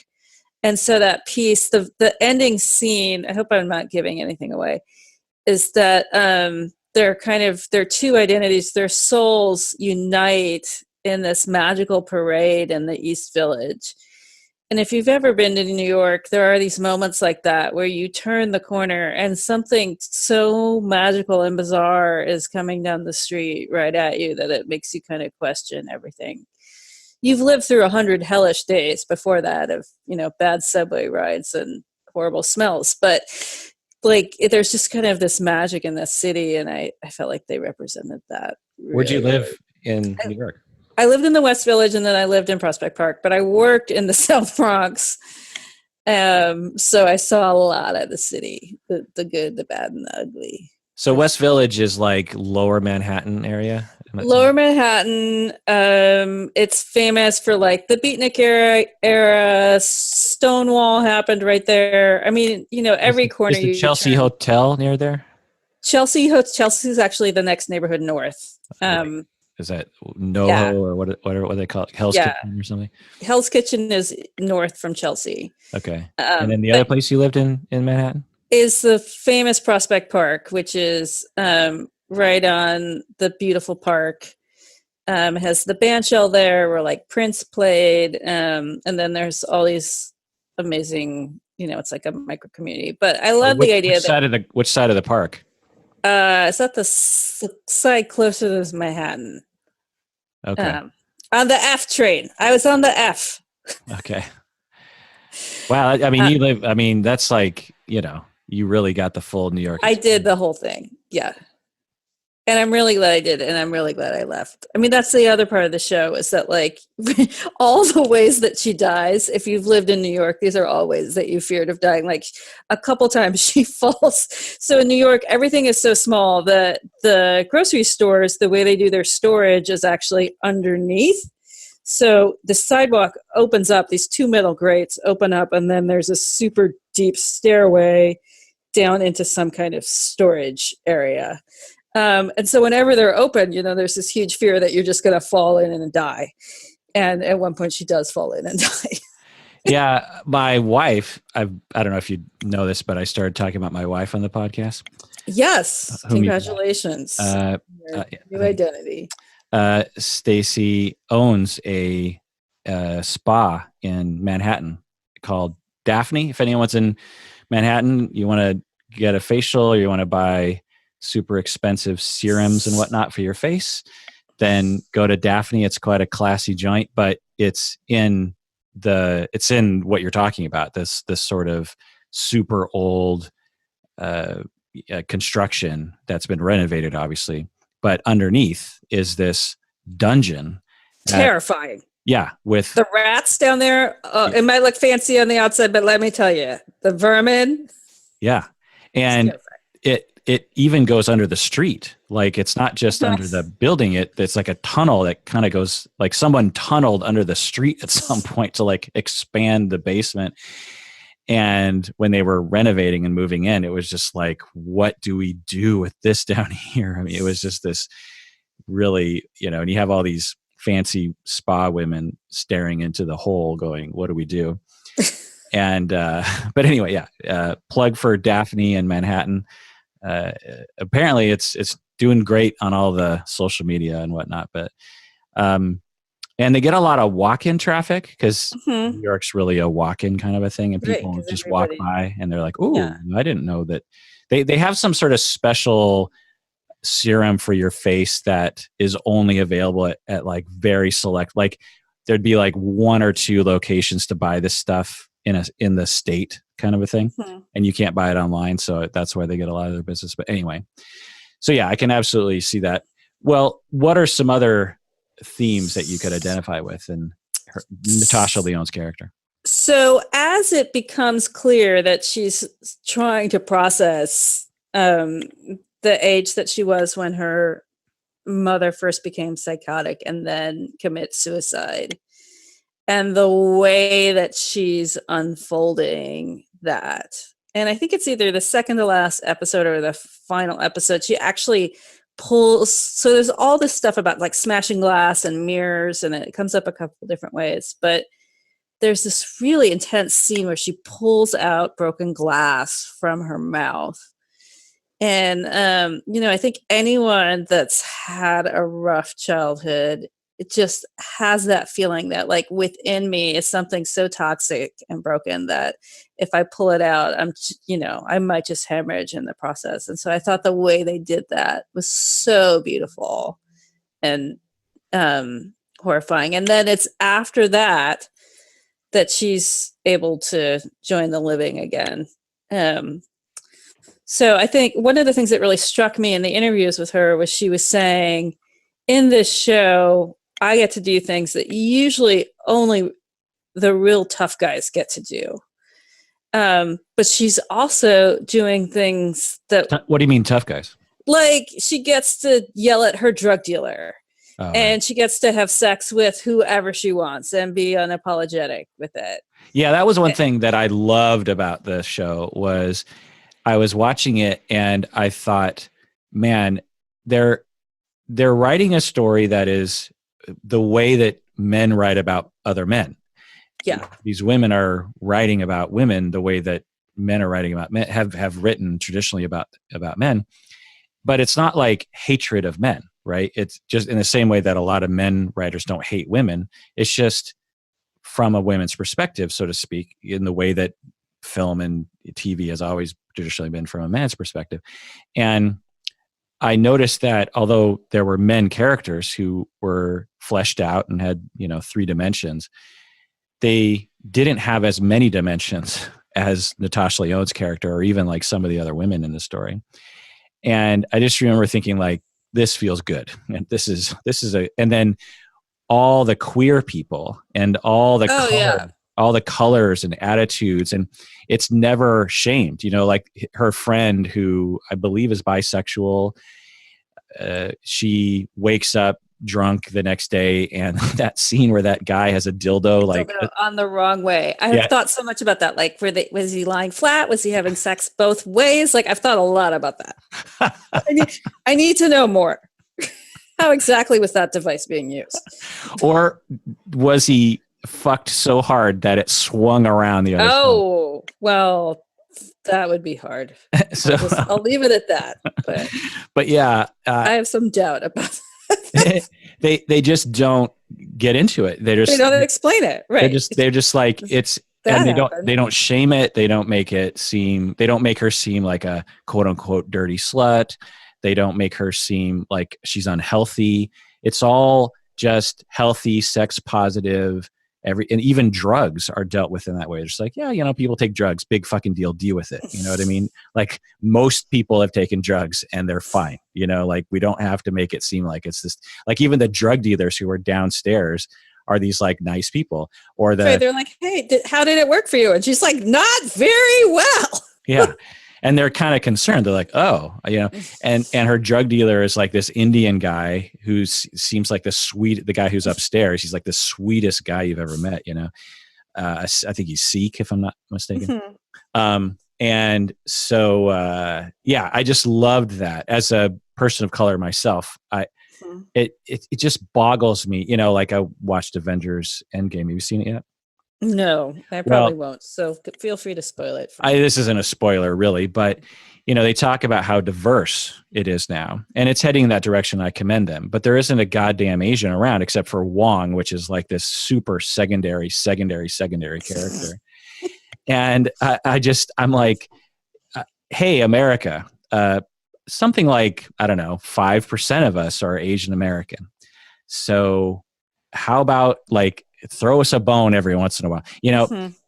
And so that piece, the ending scene, I hope I'm not giving anything away, is that they're two identities. Their souls unite in this magical parade in the East Village. And if you've ever been to New York, there are these moments like that where you turn the corner and something so magical and bizarre is coming down the street right at you that it makes you kind of question everything. You've lived through 100 hellish days before that of, bad subway rides and horrible smells. But like, there's just kind of this magic in this city. And I felt like they represented that. Really. Where'd you live in New York? I lived in the West Village, and then I lived in Prospect Park, but I worked in the South Bronx. So I saw a lot of the city, the good, the bad, and the ugly. So West Village is like lower Manhattan area? Lower Manhattan. It's famous for like the Beatnik era. Stonewall happened right there. I mean, every corner Is the you Chelsea turn. Hotel near there? Chelsea's actually the next neighborhood north. Is that NoHo Yeah. or what they call it? Hell's Yeah. Kitchen or something? Hell's Kitchen is north from Chelsea. Okay. And then the other place you lived in Manhattan? Is the famous Prospect Park, which is right on the beautiful park. Has the bandshell there where like Prince played. And then there's all these amazing, it's like a micro community. But I love the idea which side of the park? It's at the side closer to Manhattan. Okay. On the F train. I was on the F. Okay. Wow. I mean, that's like, you really got the full New York experience. I did the whole thing. Yeah. And I'm really glad I did. And I'm really glad I left. I mean, that's the other part of the show is that like all the ways that she dies, if you've lived in New York, these are all ways that you feared of dying. Like a couple times she falls. So in New York, everything is so small that the grocery stores, the way they do their storage is actually underneath. So the sidewalk opens up, these two metal grates open up, and then there's a super deep stairway down into some kind of storage area. And so whenever they're open, there's this huge fear that you're just going to fall in and die. And at one point she does fall in and die. Yeah. My wife, I don't know if you know this, but I started talking about my wife on the podcast. Yes. Congratulations. New identity. Stacy owns a spa in Manhattan called Daphne. If anyone's in Manhattan, you want to get a facial or you want to buy super expensive serums and whatnot for your face, then go to Daphne. It's quite a classy joint, but it's in what you're talking about, this sort of super old construction that's been renovated, obviously, but underneath is this dungeon. Terrifying. Yeah, with the rats down there. It might look fancy on the outside, but let me tell you, the vermin. Yeah, and it even goes under the street. Like it's not just under the building. It's like a tunnel that kind of goes, like someone tunneled under the street at some point to like expand the basement. And when they were renovating and moving in, it was just like, what do we do with this down here? I mean, it was just this really, and you have all these fancy spa women staring into the hole going, what do we do? And, but anyway, yeah. Plug for Daphne in Manhattan. Apparently it's doing great on all the social media and whatnot, but, and they get a lot of walk-in traffic because New York's really a walk-in kind of a thing. And people just walk by and they're like, "Ooh, yeah. I didn't know that." They have some sort of special serum for your face that is only available at like very select, like there'd be like one or two locations to buy this stuff in the state kind of a thing. And you can't buy it online. So that's why they get a lot of their business. But anyway, so yeah, I can absolutely see that. Well, what are some other themes that you could identify with in Natasha Lyonne's character? So as it becomes clear that she's trying to process the age that she was when her mother first became psychotic and then commits suicide, and the way that she's unfolding that, and I think it's either the second to last episode or the final episode, she actually pulls, so there's all this stuff about like smashing glass and mirrors, and it comes up a couple different ways, but there's this really intense scene where she pulls out broken glass from her mouth. And I think anyone that's had a rough childhood, it just has that feeling that like within me is something so toxic and broken that if I pull it out, I might just hemorrhage in the process. And so I thought the way they did that was so beautiful and horrifying. And then it's after that she's able to join the living again. So I think one of the things that really struck me in the interviews with her was she was saying, in this show, I get to do things that usually only the real tough guys get to do. But she's also doing things that... What do you mean tough guys? Like, she gets to yell at her drug dealer. Oh, And right. she gets to have sex with whoever she wants and be unapologetic with it. Yeah, that was one thing that I loved about the show was I was watching it and I thought, man, they're writing a story that is the way that men write about other men. Yeah. These women are writing about women the way that men are writing about men, have written traditionally about men. But it's not like hatred of men, right? It's just in the same way that a lot of men writers don't hate women. It's just from a women's perspective, so to speak, in the way that film and TV has always traditionally been from a man's perspective. And I noticed that although there were men characters who were fleshed out and had, 3 dimensions, they didn't have as many dimensions as Natasha Lyonne's character or even like some of the other women in the story. And I just remember thinking like, this feels good. And this is and then all the queer people and all the colors and attitudes, and it's never shamed, like her friend who I believe is bisexual. She wakes up drunk the next day, and that scene where that guy has a dildo like on the wrong way. I have thought so much about that. Like, was he lying flat? Was he having sex both ways? Like, I've thought a lot about that. I need to know more. How exactly was that device being used? Or was he fucked so hard that it swung around the other side? Well, that would be hard. So I'll leave it at that. But yeah, I have some doubt about that. They just don't get into it. They don't explain it. Right. They're just like it's, and they don't shame it. They don't make her seem like a quote unquote dirty slut. They don't make her seem like she's unhealthy. It's all just healthy, sex positive. And even drugs are dealt with in that way. It's just like, yeah, people take drugs, big fucking deal, deal with it. You know what I mean? Like most people have taken drugs and they're fine. Like we don't have to make it seem like it's this, like even the drug dealers who are downstairs are these like nice people, or they're like, hey, how did it work for you? And she's like, not very well. Yeah. And they're kind of concerned. They're like, oh, and her drug dealer is like this Indian guy who seems like the guy who's upstairs. He's like the sweetest guy you've ever met, I think he's Sikh, if I'm not mistaken. Mm-hmm. And so, I just loved that as a person of color myself. It just boggles me, like I watched Avengers Endgame. Have you seen it yet? No, I probably won't. So feel free to spoil it. This isn't a spoiler really, but they talk about how diverse it is now, and it's heading in that direction. I commend them, but there isn't a goddamn Asian around except for Wong, which is like this super secondary character. And I'm like, hey, America, something like, I don't know, 5% of us are Asian American. So how about like, throw us a bone every once in a while,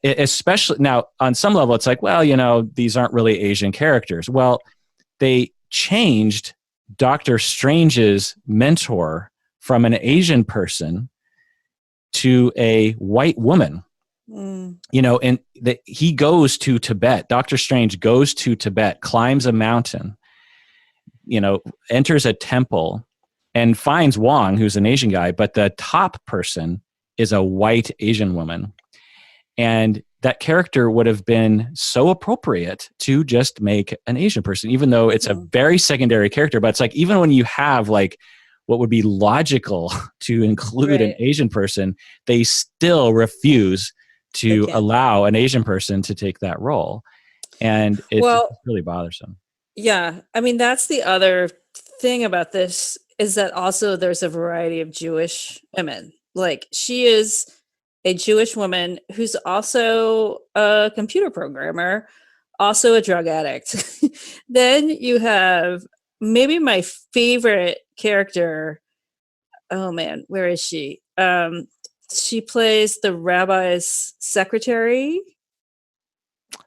especially now on some level, it's like, well, these aren't really Asian characters. Well, they changed Doctor Strange's mentor from an Asian person to a white woman, and he goes to Tibet. Doctor Strange goes to Tibet, climbs a mountain, enters a temple and finds Wong, who's an Asian guy, but the top person is a white Asian woman. And that character would have been so appropriate to just make an Asian person, even though it's a very secondary character. But it's like, even when you have like what would be logical to include an Asian person, they still refuse to allow an Asian person to take that role. And it's really bothersome. Yeah. I mean, that's the other thing about this, is that also there's a variety of Jewish women. Like, she is a Jewish woman who's also a computer programmer, also a drug addict. Then you have maybe my favorite character. Oh man, where is she? She plays the rabbi's secretary.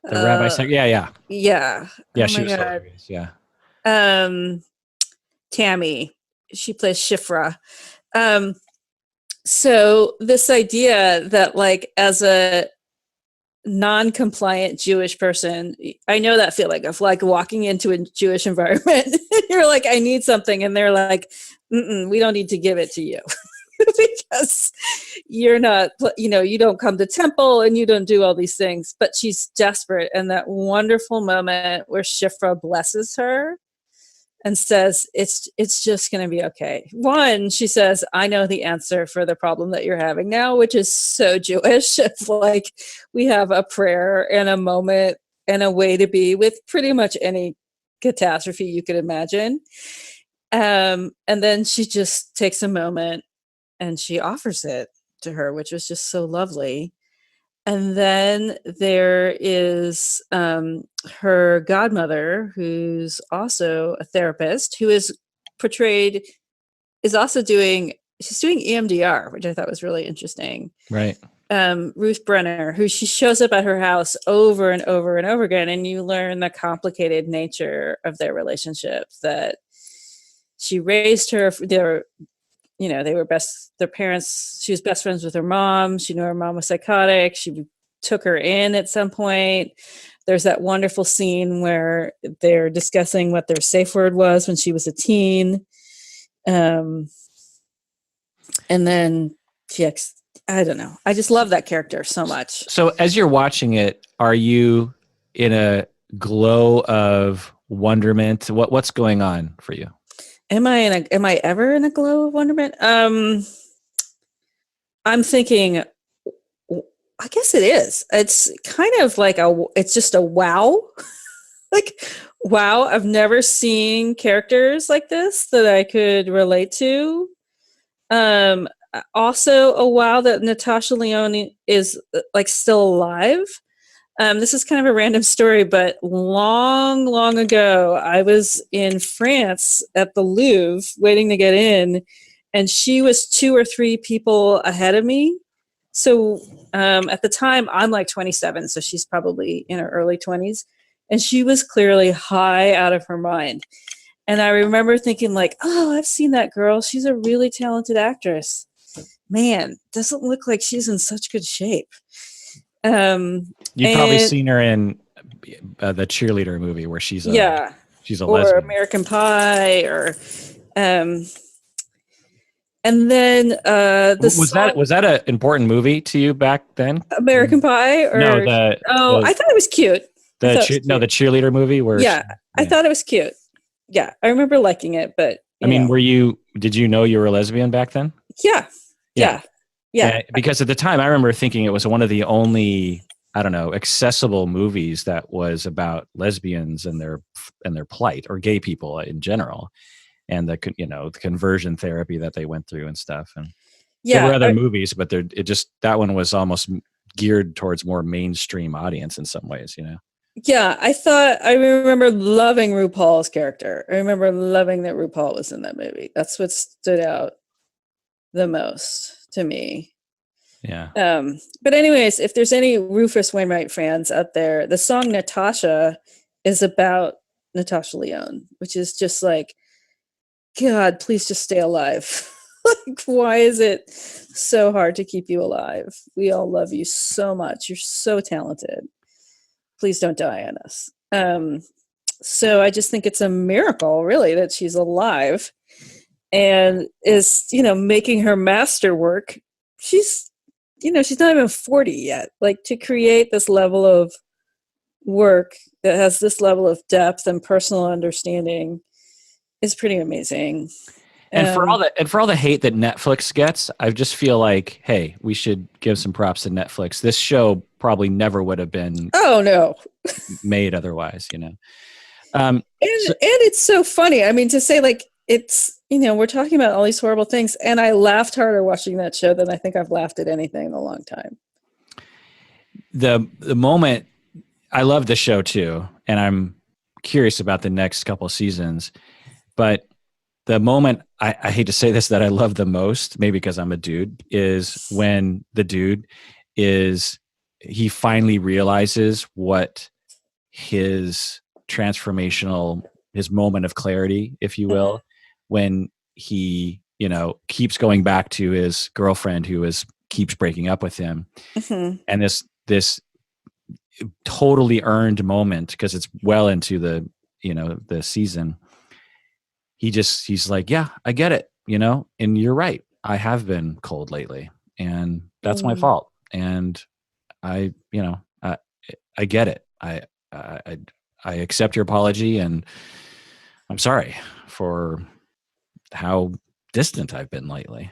The rabbi secretary, yeah. Yeah, she was hilarious. Yeah. Tammy, she plays Shifra. So this idea that like as a non-compliant Jewish person. I know that feeling of like walking into a Jewish environment. You're like, I need something. And they're like, we don't need to give it to you because you're not, you don't come to temple and you don't do all these things. But she's desperate. And that wonderful moment where Shifra blesses her and says, it's just going to be okay. One, she says, I know the answer for the problem that you're having now, which is so Jewish. It's like we have a prayer and a moment and a way to be with pretty much any catastrophe you could imagine. And then she just takes a moment and she offers it to her, which was just so lovely. And then there is her godmother, who's also a therapist, who is portrayed, is also doing EMDR, which I thought was really interesting. Right. Ruth Brenner, who she shows up at her house over and over and over again, and you learn the complicated nature of their relationship, that she raised her, they were their parents, she was best friends with her mom. She knew her mom was psychotic. She took her in at some point. There's that wonderful scene where they're discussing what their safe word was when she was a teen. And then I don't know. I just love that character so much. So as you're watching it, are you in a glow of wonderment? What's going on for you? Am I ever in a glow of wonderment? I'm thinking, I guess it is. It's kind of like it's just a wow. Like, wow, I've never seen characters like this that I could relate to. Also a wow that Natasha Lyonne is like still alive. This is kind of a random story, but long, long ago, I was in France at the Louvre waiting to get in, and she was 2 or 3 people ahead of me. So at the time, I'm like 27, so she's probably in her early 20s, and she was clearly high out of her mind. And I remember thinking like, oh, I've seen that girl. She's a really talented actress. Man, doesn't look like she's in such good shape. You've probably seen her in the cheerleader movie where she's a lesbian. Or American Pie, or and then was that an important movie to you back then? American Pie, or no, I thought it was cute. The cheerleader movie where I thought it was cute. Yeah, I remember liking it, but I mean, did you know you were a lesbian back then? Yeah. Because at the time, I remember thinking it was one of the only, I don't know, accessible movies that was about lesbians and their plight, or gay people in general, and the conversion therapy that they went through and stuff. And there were other movies, but that one was almost geared towards more mainstream audience in some ways, Yeah, I remember loving RuPaul's character. I remember loving that RuPaul was in that movie. That's what stood out the most to me. Yeah. But anyways, if there's any Rufus Wainwright fans out there, the song Natasha is about Natasha Lyonne, which is just like, God, please just stay alive. Like, why is it so hard to keep you alive? We all love you so much. You're so talented. Please don't die on us. So I just think it's a miracle, really, that she's alive and is, making her masterwork. She's not even 40 yet. Like, to create this level of work that has this level of depth and personal understanding is pretty amazing. And for all the hate that Netflix gets, I just feel like, hey, we should give some props to Netflix. This show probably never would have been made otherwise, And it's so funny. I mean, to say like, it's, we're talking about all these horrible things, and I laughed harder watching that show than I think I've laughed at anything in a long time. The moment, I love the show too, and I'm curious about the next couple seasons, but the moment I hate to say this that I love the most, maybe because I'm a dude, is when the dude he finally realizes what his moment of clarity, if you will, when he, keeps going back to his girlfriend who keeps breaking up with him. And this totally earned moment, because it's well into the season. He's like, yeah, I get it, and you're right. I have been cold lately, and that's my fault. And I, I get it. I accept your apology, and I'm sorry for how distant I've been lately.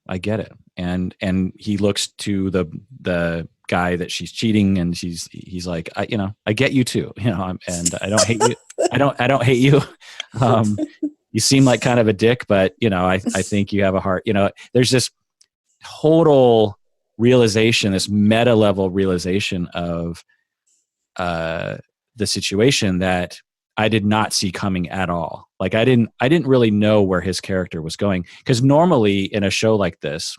I get it. And he looks to the guy that she's cheating, and he's like, I get you too, and I don't hate you. I don't hate you. You seem like kind of a dick, but I think you have a heart. There's this total realization, this meta level realization of the situation that I did not see coming at all. Like I didn't really know where his character was going, because normally in a show like this,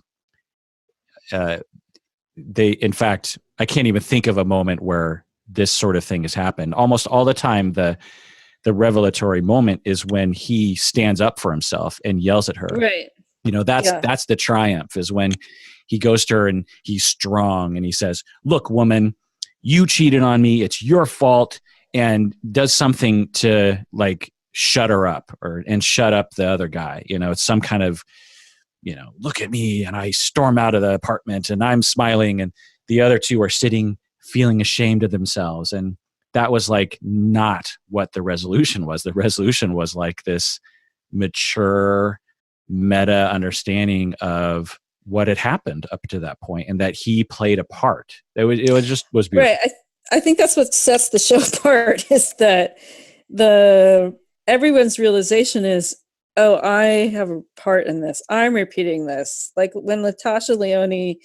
in fact, I can't even think of a moment where this sort of thing has happened. Almost all the time, the revelatory moment is when he stands up for himself and yells at her. Right. That's the triumph, is when he goes to her and he's strong and he says, "Look, woman, you cheated on me. It's your fault," and does something to like shut her up and shut up the other guy. It's some kind of, look at me, and I storm out of the apartment and I'm smiling, and the other two are sitting feeling ashamed of themselves. And that was like not what the resolution was. The resolution was like this mature meta understanding of what had happened up to that point, and that he played a part. It was beautiful. Right. I think that's what sets the show apart, is that everyone's realization is, oh, I have a part in this. I'm repeating this. Like when Natasha Lyonne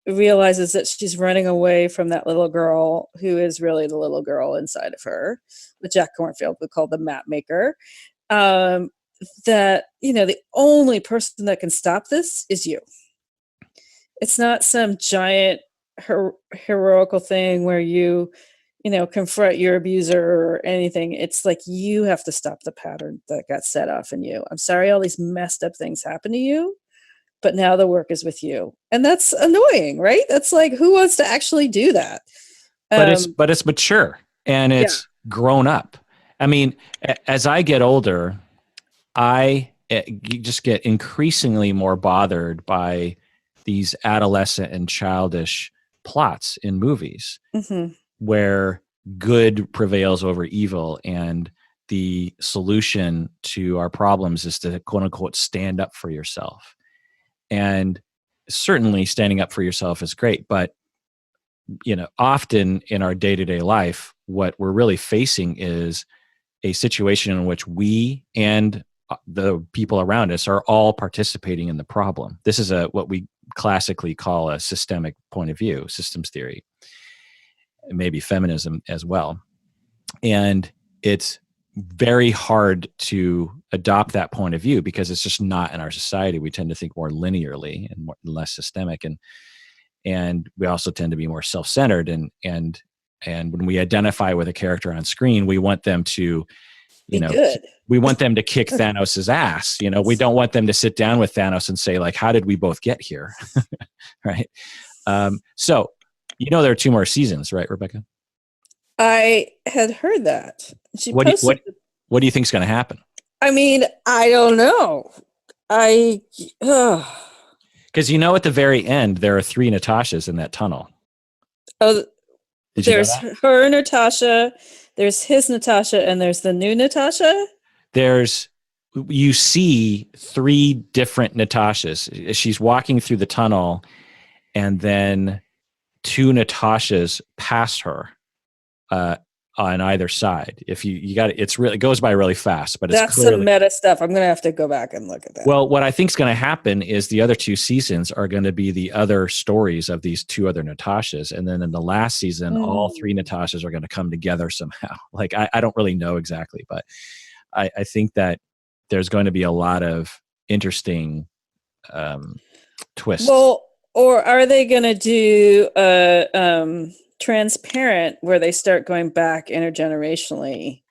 realizes that she's running away from that little girl who is really the little girl inside of her, what Jack Kornfield would call the map maker, that, the only person that can stop this is you. It's not some giant heroical thing where you confront your abuser or anything. It's like, you have to stop the pattern that got set off in you. I'm sorry all these messed up things happen to you, but now the work is with you. And that's annoying, right? That's like, who wants to actually do that? But it's mature, and it's grown up. I mean, as I get older, I just get increasingly more bothered by these adolescent and childish plots in movies, where good prevails over evil, and the solution to our problems is to, quote unquote, stand up for yourself. And certainly standing up for yourself is great, but often in our day-to-day life, what we're really facing is a situation in which we and the people around us are all participating in the problem. This is what we classically call a systemic point of view, systems theory, maybe feminism as well. And it's very hard to adopt that point of view because it's just not in our society. We tend to think more linearly and less systemic, and we also tend to be more self-centered. And when we identify with a character on screen, we want them to, we want them to kick Thanos's ass. We don't want them to sit down with Thanos and say, like, how did we both get here? Right. So, there are 2 more seasons, right, Rebecca? I had heard that. What do you think is going to happen? I mean, I don't know. Because at the very end, there are 3 Natashas in that tunnel. Oh, there's her Natasha, there's his Natasha, and there's the new Natasha? You see 3 different Natashas. She's walking through the tunnel, and then 2 Natashas pass her on either side. If you got it goes by really fast, but that's some meta stuff. I'm gonna have to go back and look at that. Well, what I think is going to happen is the other 2 seasons are going to be the other stories of these 2 other Natashas, and then in the last season, all 3 Natashas are going to come together somehow. Like I don't really know exactly, but I think that there's going to be a lot of interesting twists. Well, or are they going to do Transparent, where they start going back intergenerationally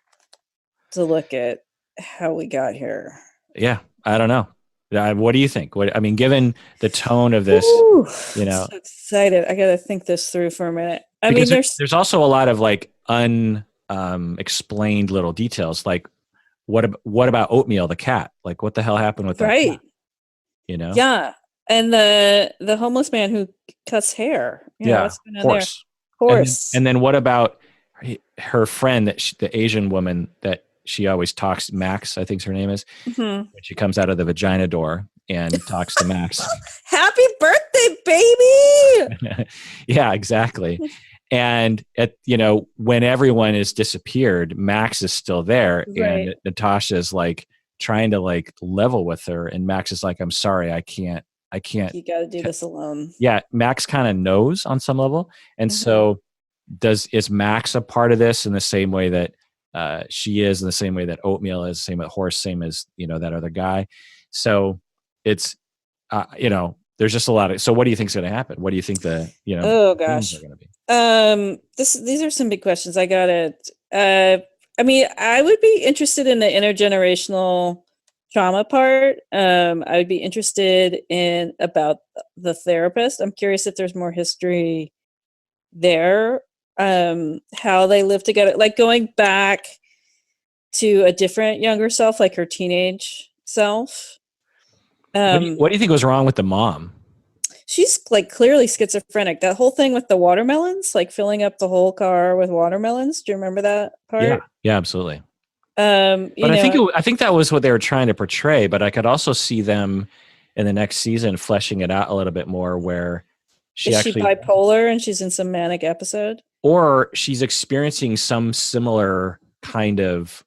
to look at how we got here? Yeah, I don't know. What do you think? Given the tone of this, so excited. I got to think this through for a minute. I mean, Because there's there's also a lot of like explained little details, like what about Oatmeal the cat? Like, what the hell happened with that right. cat? You know? Yeah. And the homeless man who cuts hair, Yeah, what's going on there? horse. Horse. And then what about her friend the Asian woman that she always talks, Max, I think her name is, Mhm. when she comes out of the vagina door and talks to Max. Happy birthday, baby! Yeah, exactly. And when everyone is disappeared, Max is still there, Right. and Natasha's like trying to like level with her, and Max is like, "I'm sorry, I can't." You got to do this alone. Yeah, Max kind of knows on some level, and Mhm. so is Max a part of this in the same way that she is, in the same way that Oatmeal is, same with Horse, same as that other guy. So it's there's just a lot of. So what do you think is going to happen? What do you think the Oh themes gosh. are going to be? These are some big questions. I got it. I mean, I would be interested in the intergenerational trauma part. I would be interested in about the therapist. I'm curious if there's more history there. How they live together, like going back to a different younger self, like her teenage self. What do you think was wrong with the mom? She's like clearly schizophrenic. That whole thing with the watermelons, like filling up the whole car with watermelons. Do you remember that Yeah, part? yeah, absolutely. You But know, I think that was what they were trying to portray. But I could also see them in the next season fleshing it out a little bit more, where she is she actually, bipolar and she's in some manic episode? or she's experiencing some similar kind of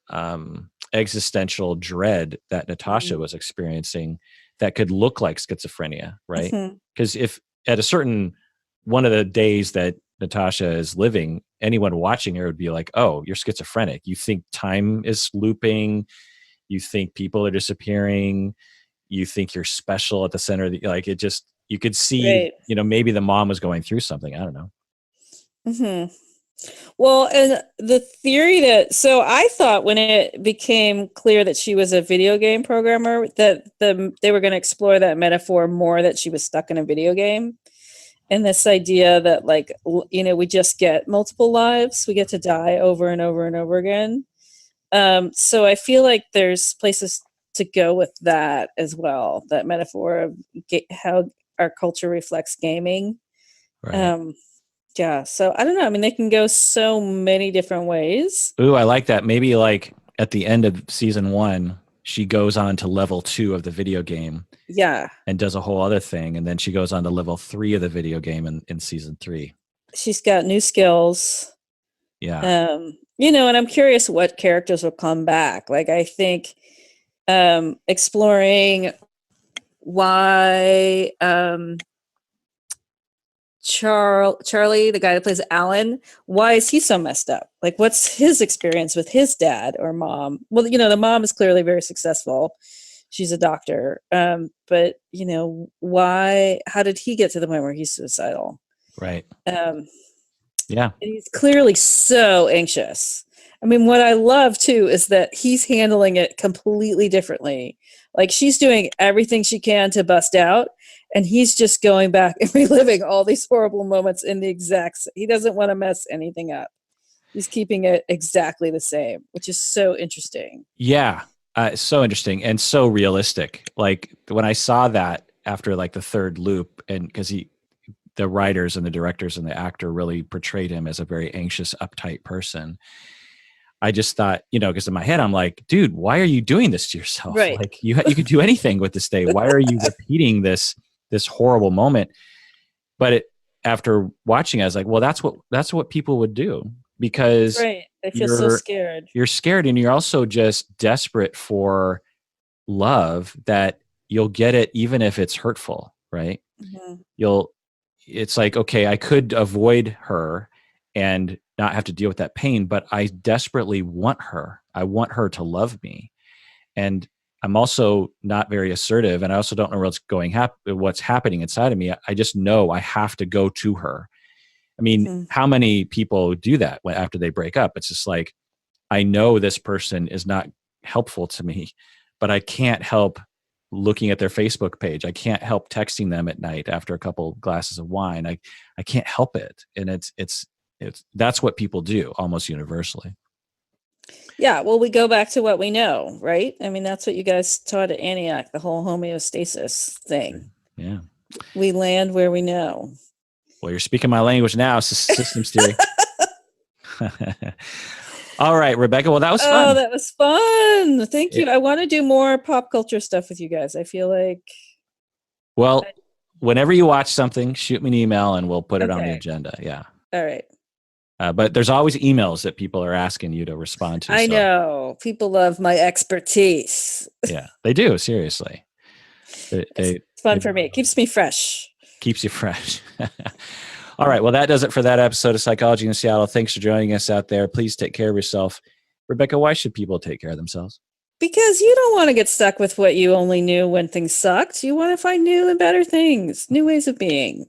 existential dread that Natasha was experiencing that could look like schizophrenia, right? Mhm. Because if at a certain one of the days that Natasha is living, anyone watching her would be like, "Oh, you're schizophrenic. You think time is looping. You think people are disappearing. You think you're special at the center of the, like it just, you could see, Right. maybe the mom was going through something. I don't know." Hmm. Well, and the theory that so I thought when it became clear that she was a video game programmer that they were going to explore that metaphor more, that she was stuck in a video game, and this idea that like we just get multiple lives, we get to die over and over and over again. So I feel like there's places to go with that as well, that metaphor of how our culture reflects gaming. Right. um yeah, so I don't know. I mean, they can go so many different ways. Ooh, I like that. Maybe like at the end of season 1, she goes on to level 2 of the video game Yeah, and does a whole other thing. And then she goes on to level 3 of the video game in season 3. she's got new skills. Yeah. And I'm curious what characters will come back. Like, I think exploring why Charlie, the guy that plays Alan, why is he so messed up? Like, what's his experience with his dad or mom? Well, the mom is clearly very successful. She's a doctor. But why? How did he get to the point where he's suicidal? Right. Um, Yeah. and he's clearly so anxious. I mean, what I love too is that he's handling it completely differently. Like, she's doing everything she can to bust out, and he's just going back and reliving all these horrible moments in the exact. He doesn't want to mess anything up. He's keeping it exactly the same, which is so interesting. Yeah. So interesting and so realistic. Like when I saw that after like the third loop, and because the writers and the directors and the actor really portrayed him as a very anxious, uptight person. I just thought, because in my head, I'm like, dude, why are you doing this to yourself? Right. Like you could do anything with this day. Why are you repeating this horrible moment? But after watching, I was like, well, that's what people would do, because Right. I feel so scared. you're scared, and you're also just desperate for love, that you'll get it even if it's hurtful, right? Mhm. It's like, okay, I could avoid her and not have to deal with that pain, but I desperately want her. I want her to love me. And I'm also not very assertive, and I also don't know what's happening inside of me. I just know I have to go to her. I mean, how many people do that after they break up? It's just like, I know this person is not helpful to me, but I can't help looking at their Facebook page. I can't help texting them at night after a couple glasses of wine. I can't help it. And That's what people do almost universally. Yeah, well, we go back to what we know, right? I mean, that's what you guys taught at Antioch, the whole homeostasis thing. Yeah. We land where we know. Well, you're speaking my language now, systems theory. All right, Rebecca. Well, that was fun. Oh, that was fun. Thank you. I want to do more pop culture stuff with you guys. I feel like. Well, whenever you watch something, shoot me an email and we'll put it on the Okay. agenda. Yeah. All right. But there's always emails that people are asking you to respond to. I know. People love my expertise. Yeah, they do. Seriously. It's fun for me. It keeps me fresh. Keeps you fresh. All right. Well, that does it for that episode of Psychology in Seattle. Thanks for joining us out there. Please take care of yourself. Rebecca, why should people take care of themselves? Because you don't want to get stuck with what you only knew when things sucked. You want to find new and better things, new ways of being.